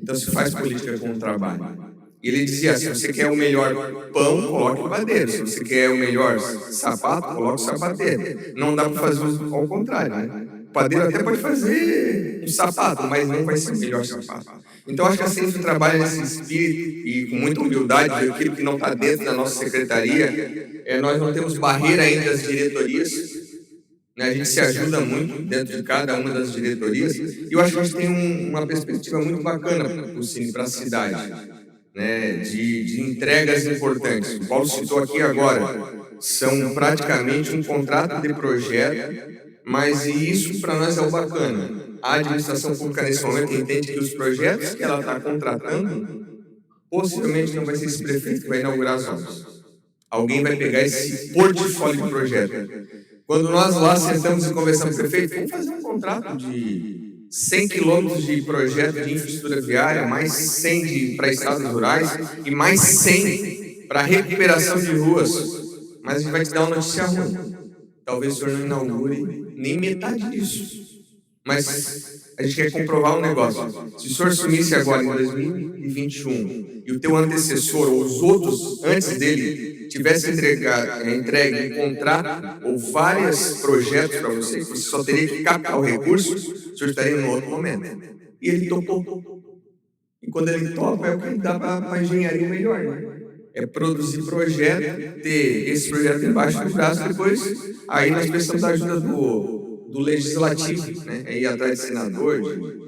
Então se faz política com o trabalho. E ele dizia: se você quer o melhor pão, coloque o padeiro. Se você quer o melhor sapato, coloque o sapateiro. Não dá para fazer ao contrário, né? O padeiro até pode fazer um sapato, mas não vai ser o melhor sapato. Então, acho que a CENFRA trabalha nesse espírito e com muita humildade, aquilo que não está dentro da nossa secretaria. Nós não temos barreira entre as diretorias, né? A gente se ajuda muito dentro de cada uma das diretorias. E eu acho que a gente tem uma perspectiva muito bacana para a cidade, né? De entregas importantes. O Paulo citou aqui agora, são praticamente um contrato de projeto, mas isso para nós é o bacana. A administração pública, nesse momento, entende que os projetos que ela está contratando, possivelmente não vai ser esse prefeito que vai inaugurar as obras. Alguém vai pegar esse portfólio de projeto. Quando nós lá sentamos e conversamos com o prefeito, vamos fazer um contrato de 100 quilômetros de projeto de infraestrutura viária, mais 100 para estradas rurais e mais 100 para recuperação de ruas. Mas a gente vai te dar uma notícia ruim. Talvez o senhor não inaugure nem metade disso. Mas a gente quer comprovar um negócio. Se o senhor assumisse agora em 2021 e o teu antecessor ou os outros antes dele tivesse entregue um contrato ou vários projetos para você, que você só teria que captar o recurso, o senhor estaria em outro momento. E ele topou. E quando ele topa, é o que dá para a engenharia melhor, né? É produzir projeto, ter esse projeto embaixo do braço, depois aí nós precisamos da ajuda do legislativo, né? É ir atrás de senador, de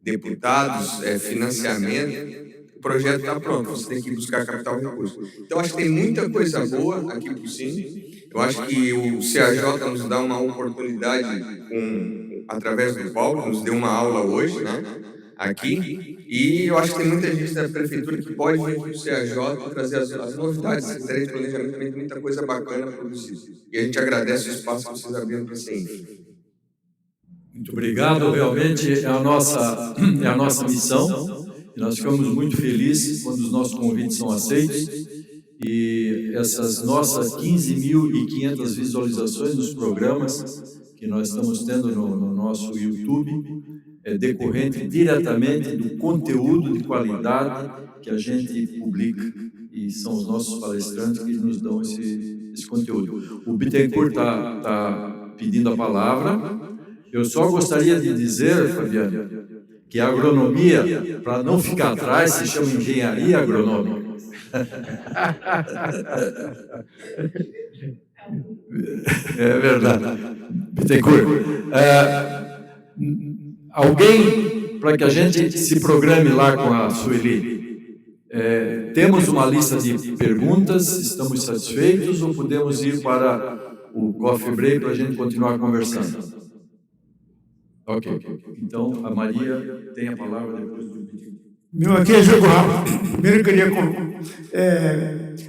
deputados, financiamento. O projeto está pronto, você tem que buscar capital e recurso. Então, acho que tem muita coisa boa aqui por cima. Eu acho que o CAJ nos dá uma oportunidade através do Paulo, nos deu uma aula hoje, né? Aqui. E eu acho que tem muita gente da prefeitura que pode vir para o CAJ trazer as novidades. A Secretaria de Planejamento tem muita coisa bacana produzida. E a gente agradece o espaço que vocês abriram para a CENFRA. Muito obrigado. Realmente é a nossa missão. E nós ficamos muito felizes quando os nossos convites são aceitos. E essas nossas 15.500 visualizações nos programas que nós estamos tendo no nosso YouTube é decorrente diretamente do conteúdo de qualidade que a gente publica. E são os nossos palestrantes que nos dão esse conteúdo. O Bittencourt está pedindo a palavra. Eu só gostaria de dizer, Fabiano, que a agronomia, para não ficar atrás, se chama engenharia agronômica. É verdade. Bittencourt. Alguém, para que a gente se programe lá com a Sueli, temos uma lista de perguntas, estamos satisfeitos ou podemos ir para o coffee break para a gente continuar conversando? Ok. Então, a Maria tem a palavra depois do pedido. Meu, aqui é jogo rápido. Primeiro, eu queria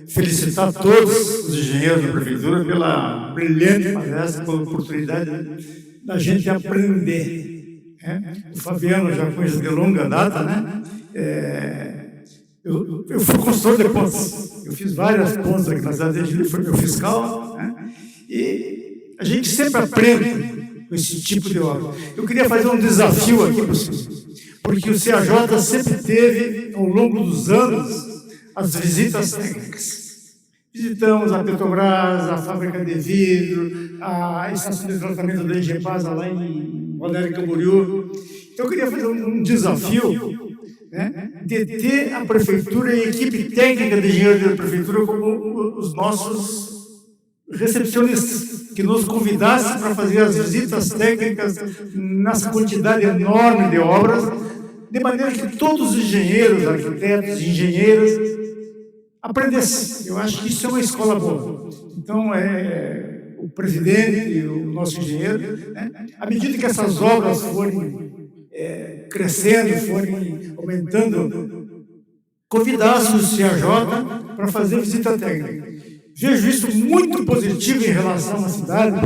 felicitar todos os engenheiros da Prefeitura pela brilhante palestra, pela oportunidade da gente aprender. O Fabiano já conheço de longa data, né? Eu fui consultor de pontes. Eu fiz várias pontes aqui na cidade de Joinville, foi meu fiscal, né? E a gente sempre aprende com esse tipo de obra. Eu queria fazer um desafio aqui para vocês, porque o CAJ sempre teve, ao longo dos anos, as visitas técnicas. Visitamos a Petrobras, a fábrica de vidro, a estação de tratamento da Engepasa lá em Balneário Camboriú. Então, eu queria fazer um desafio, né, de ter a Prefeitura e a equipe técnica de engenheiros da Prefeitura como os nossos recepcionistas, que nos convidassem para fazer as visitas técnicas nessa quantidade enorme de obras, de maneira que todos os engenheiros, arquitetos e engenheiras aprendessem. Eu acho que isso é uma escola boa. Então, o presidente, o nosso engenheiro, né, à medida que essas obras forem crescendo, forem aumentando, convidasse o CAJ para fazer visita técnica. Vejo isso muito positivo em relação à cidade,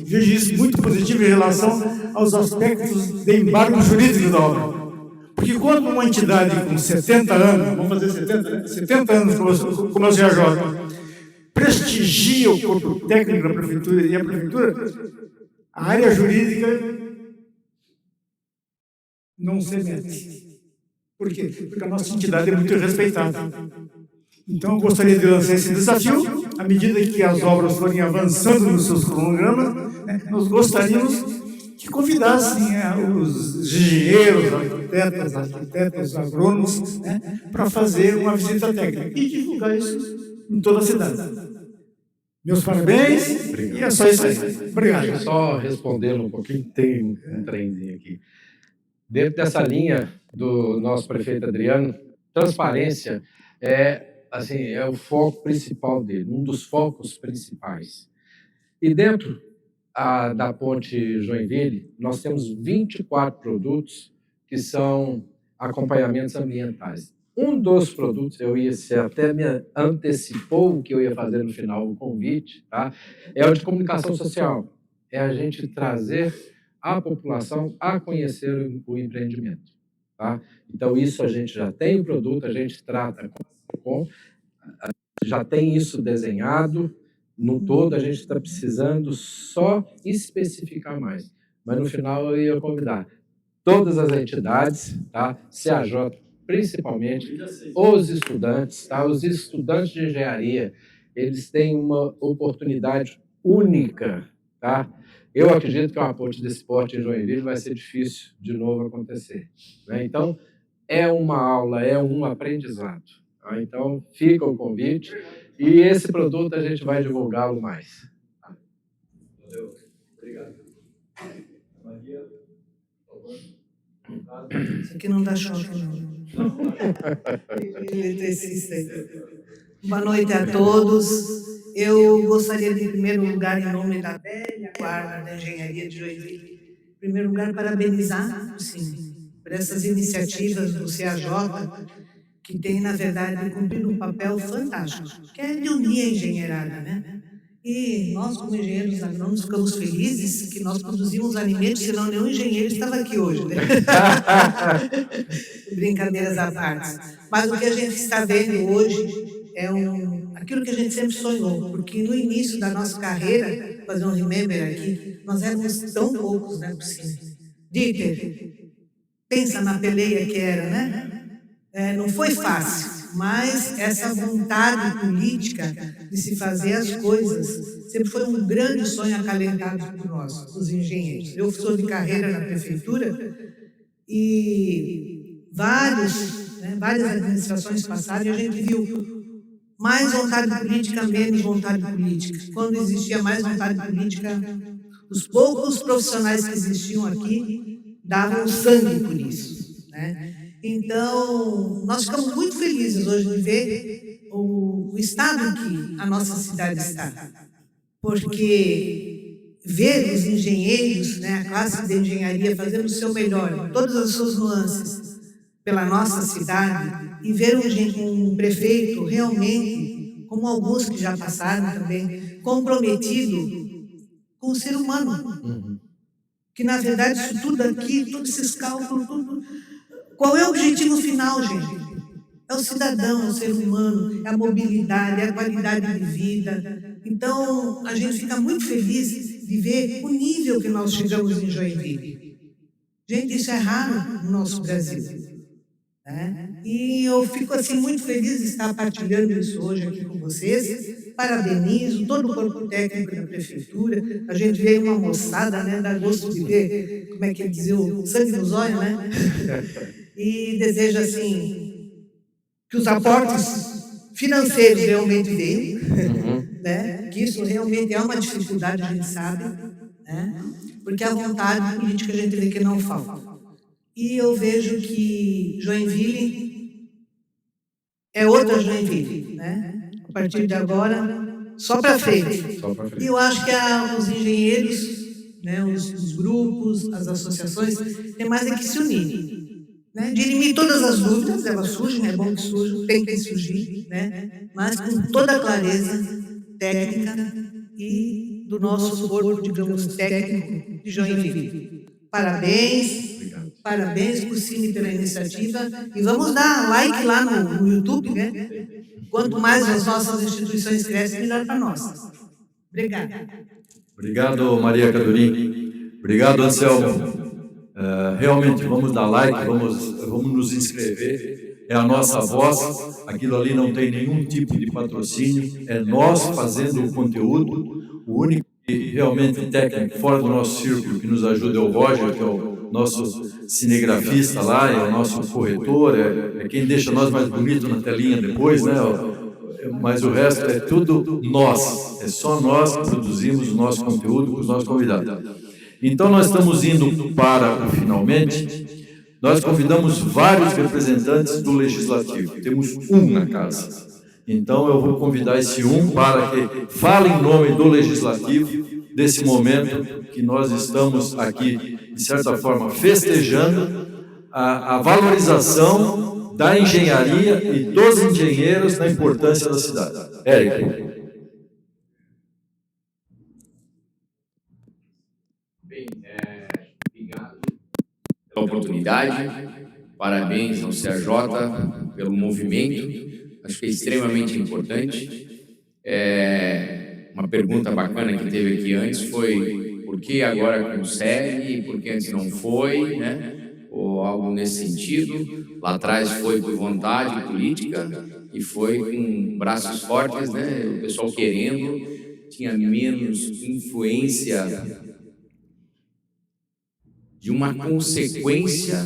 vejo isso muito positivo em relação aos aspectos de embargo jurídico da obra. Porque quando uma entidade com 70 anos, vamos fazer 70 anos como a CAJ, prestigia o corpo técnico da Prefeitura e a Prefeitura, a área jurídica não se mete. Por quê? Porque a nossa entidade é muito respeitada. Então, eu gostaria de lançar esse desafio, à medida que as obras forem avançando nos seus cronogramas, né, nós gostaríamos que convidassem os engenheiros, arquitetos, agrônomos, né, para fazer uma visita técnica e divulgar isso em toda a cidade. Meus parabéns. Obrigado. E é só isso aí. Obrigado. Deixa eu só respondendo um pouquinho, tem um trenzinho aqui. Dentro dessa linha do nosso prefeito Adriano, transparência é o foco principal dele, um dos focos principais. E dentro da ponte Joinville, nós temos 24 produtos que são acompanhamentos ambientais. Um dos produtos, você até me antecipou o que eu ia fazer no final, o convite, tá? É o de comunicação social. É a gente trazer a população a conhecer o empreendimento, tá? Então, isso a gente já tem o produto, a gente trata já tem isso desenhado no todo, a gente está precisando só especificar mais. Mas no final eu ia convidar todas as entidades, tá? CAJ principalmente, os estudantes, tá? Os estudantes de engenharia, eles têm uma oportunidade única, tá? Eu acredito que uma ponte desse porte em Joinville vai ser difícil de novo acontecer, né? Então, é uma aula, é um aprendizado. Então, fica o convite e esse produto a gente vai divulgá-lo mais. Valeu. Obrigado. Maria, por favor. Isso aqui não dá choque, não. Boa noite a todos. Eu gostaria de, em primeiro lugar, em nome da velha guarda da Engenharia de Joinville, em primeiro lugar, parabenizar, sim, por essas iniciativas do CAJ, que tem, na verdade, cumprido um papel fantástico, que é de unir a engenheirada, né? E nós, como engenheiros agrônomos, ficamos felizes que nós produzimos alimentos, senão nenhum engenheiro estava aqui hoje, né? Brincadeiras à parte. Mas o que a gente está vendo hoje é aquilo que a gente sempre sonhou, porque no início da nossa carreira, fazer um remember aqui, nós éramos tão poucos, né, possível. Dieter, pensa na peleia que era, né? Não foi fácil, mas essa vontade política de se fazer as coisas sempre foi um grande sonho acalentado por nós, os engenheiros. Eu sou de carreira na prefeitura e várias administrações passaram e a gente viu mais vontade política, menos vontade política. Quando existia mais vontade política, os poucos profissionais que existiam aqui davam sangue por isso, né? Então, nós ficamos muito felizes hoje de ver o estado em que a nossa cidade está, porque ver os engenheiros, né, a classe de engenharia fazendo o seu melhor, todas as suas nuances, pela nossa cidade, e ver um prefeito realmente, como alguns que já passaram também, comprometido com o ser humano, que na verdade isso tudo aqui, todos esses cálculos, tudo, qual é o objetivo final, gente? É o cidadão, é o ser humano, é a mobilidade, é a qualidade de vida. Então, a gente fica muito feliz de ver o nível que nós chegamos em Joinville. Gente, isso é raro no nosso Brasil, né? E eu fico assim muito feliz de estar partilhando isso hoje aqui com vocês. Parabenizo todo o corpo técnico da prefeitura. A gente veio uma moçada, né? Dá gosto de ver, como é que dizer, o sangue nos olhos, né? E desejo assim que os aportes financeiros realmente venham, né? Que isso realmente é uma dificuldade, a gente sabe, né? Porque a vontade política a gente vê que não falta. E eu vejo que Joinville é outra Joinville, né? A partir de agora, só para frente. E eu acho que os engenheiros, né, os grupos, as associações, têm mais é que se unir, né? Dirimir todas as dúvidas, elas surgem, é bom que surjam, tem que surgir, né? Mas com toda a clareza técnica e do nosso corpo, digamos, técnico de Joinville. Parabéns. Parabéns por Cine pela iniciativa e vamos dar like lá no YouTube, né? Quanto mais as nossas instituições crescem, melhor para nós. Obrigada. Obrigado, Maria Cadorim. Obrigado, Anselmo. Realmente, vamos dar like, vamos nos inscrever. É a nossa voz. Aquilo ali não tem nenhum tipo de patrocínio. É nós fazendo o conteúdo. O único realmente técnico fora do nosso círculo que nos ajuda é o Roger, que é o nosso cinegrafista lá, é o nosso corretor, é quem deixa nós mais bonitos na telinha depois, né? Mas o resto é tudo nós, é só nós que produzimos o nosso conteúdo com os nossos convidados. Então, nós estamos indo para o finalmente. Nós convidamos vários representantes do Legislativo, temos um na casa. Então, eu vou convidar esse um para que fale em nome do Legislativo, desse momento que nós estamos aqui, de certa forma, festejando a valorização da engenharia e dos engenheiros na importância da cidade. Érico. Bem, obrigado pela oportunidade, parabéns ao CRJ pelo movimento, acho que é extremamente importante. Uma pergunta bacana que teve aqui antes foi por que agora consegue, por que antes não foi, né? Ou algo nesse sentido. Lá atrás foi por vontade política e foi com braços fortes, né? O pessoal querendo, tinha menos influência de uma consequência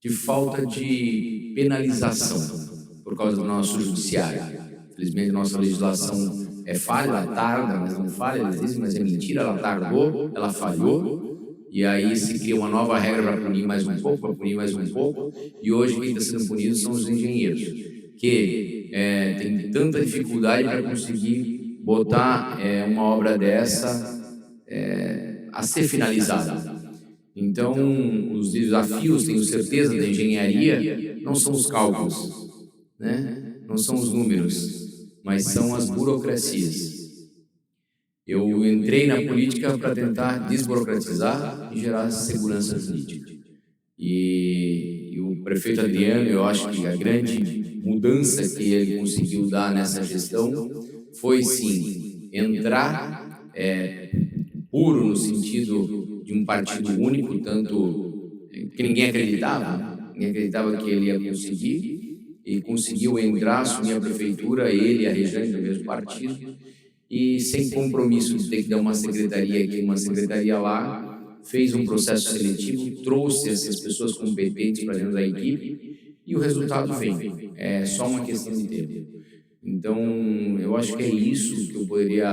de falta de penalização por causa do nosso judiciário. Infelizmente, nossa legislação é falha, ela tarda, mas não falha, ela existe, mas é mentira, ela tardou, ela falhou, e aí se cria uma nova regra para punir mais um pouco, para punir mais um pouco, e hoje quem está sendo punido são os engenheiros, que tem tanta dificuldade para conseguir botar uma obra dessa a ser finalizada. Então, os desafios, tenho certeza, da engenharia não são os cálculos, né? Não são os números, mas são as burocracias. Eu entrei na política para tentar desburocratizar e gerar segurança jurídica. E o prefeito Adriano, eu acho que a grande mudança que ele conseguiu dar nessa gestão foi, sim, entrar puro no sentido de um partido único, tanto que ninguém acreditava que ele ia conseguir, e conseguiu entrar, assumir a prefeitura, ele e a Rejane do mesmo partido, e sem compromisso de ter que dar uma secretaria aqui, uma secretaria lá, fez um processo seletivo, trouxe essas pessoas competentes para dentro da equipe, e o resultado vem, é só uma questão de tempo. Então, eu acho que é isso que eu poderia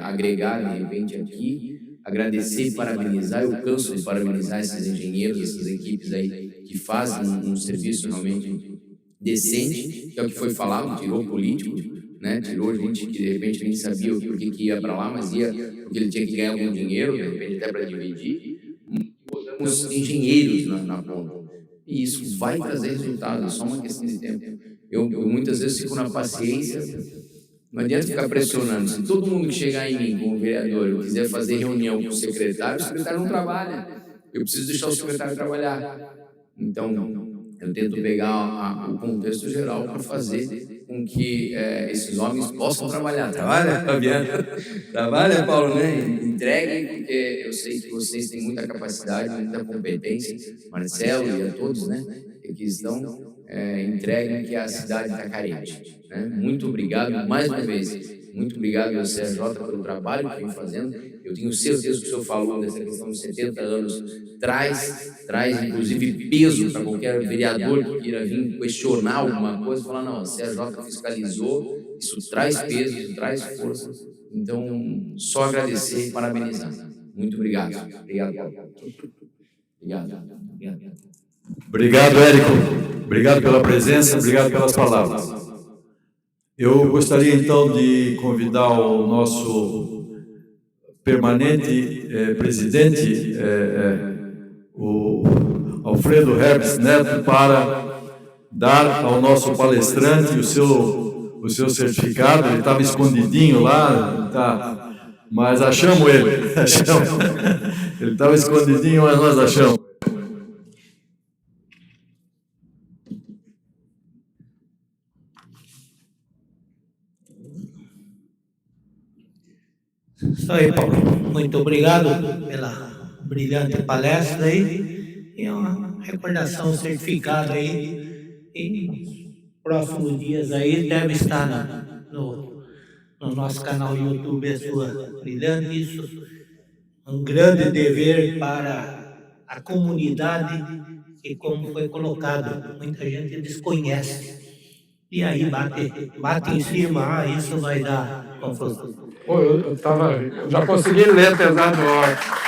agregar, de repente, aqui, agradecer e parabenizar. Eu canso de parabenizar esses engenheiros, essas equipes aí que fazem um serviço realmente decente, que é o que foi falado, tirou político, né? Tirou gente que de repente nem sabia por que ia para lá, mas ia porque ele tinha que ganhar algum dinheiro, de repente até para dividir. Botamos engenheiros na ponta. E isso vai trazer resultados, é só uma questão de tempo. Eu muitas vezes fico na paciência, não adianta ficar pressionando. Se todo mundo que chegar em mim como vereador, eu quiser fazer reunião com o secretário não trabalha. Eu preciso deixar o secretário trabalhar. Então, eu tento pegar o contexto geral para fazer com que esses homens possam trabalhar. Trabalha, Fabiano? Trabalha, Paulo, né? Entreguem, porque eu sei que vocês têm muita capacidade, muita competência. Marcelo e a todos, né? Que estão, entreguem que a cidade está carente. Né? Muito obrigado, mais uma vez. Muito obrigado ao CRJ pelo trabalho que vem fazendo. Eu tenho certeza que o senhor falou dessa questão de 70 anos, traz inclusive peso para qualquer vereador que queira vir questionar alguma coisa, falar, não, a CRJ fiscalizou, isso traz peso, isso traz força. Então, só agradecer e parabenizar. Muito obrigado. Obrigado, Paulo. Obrigado, Érico. Obrigado pela presença, obrigado pelas palavras. Eu gostaria, então, de convidar o nosso permanente presidente, o Alfredo Herbst Neto, para dar ao nosso palestrante o seu certificado. Ele estava escondidinho lá, mas achamos ele. Ele estava escondidinho, mas nós achamos. Isso aí, Paulo. Muito obrigado pela brilhante palestra aí. E uma recordação, um certificado aí. E nos próximos dias aí deve estar no nosso canal YouTube a sua brilhante. Isso, um grande dever para a comunidade que, como foi colocado, muita gente desconhece. E aí bate em cima, isso vai dar confusão. Pô, eu já consegui ler, apesar do ódio.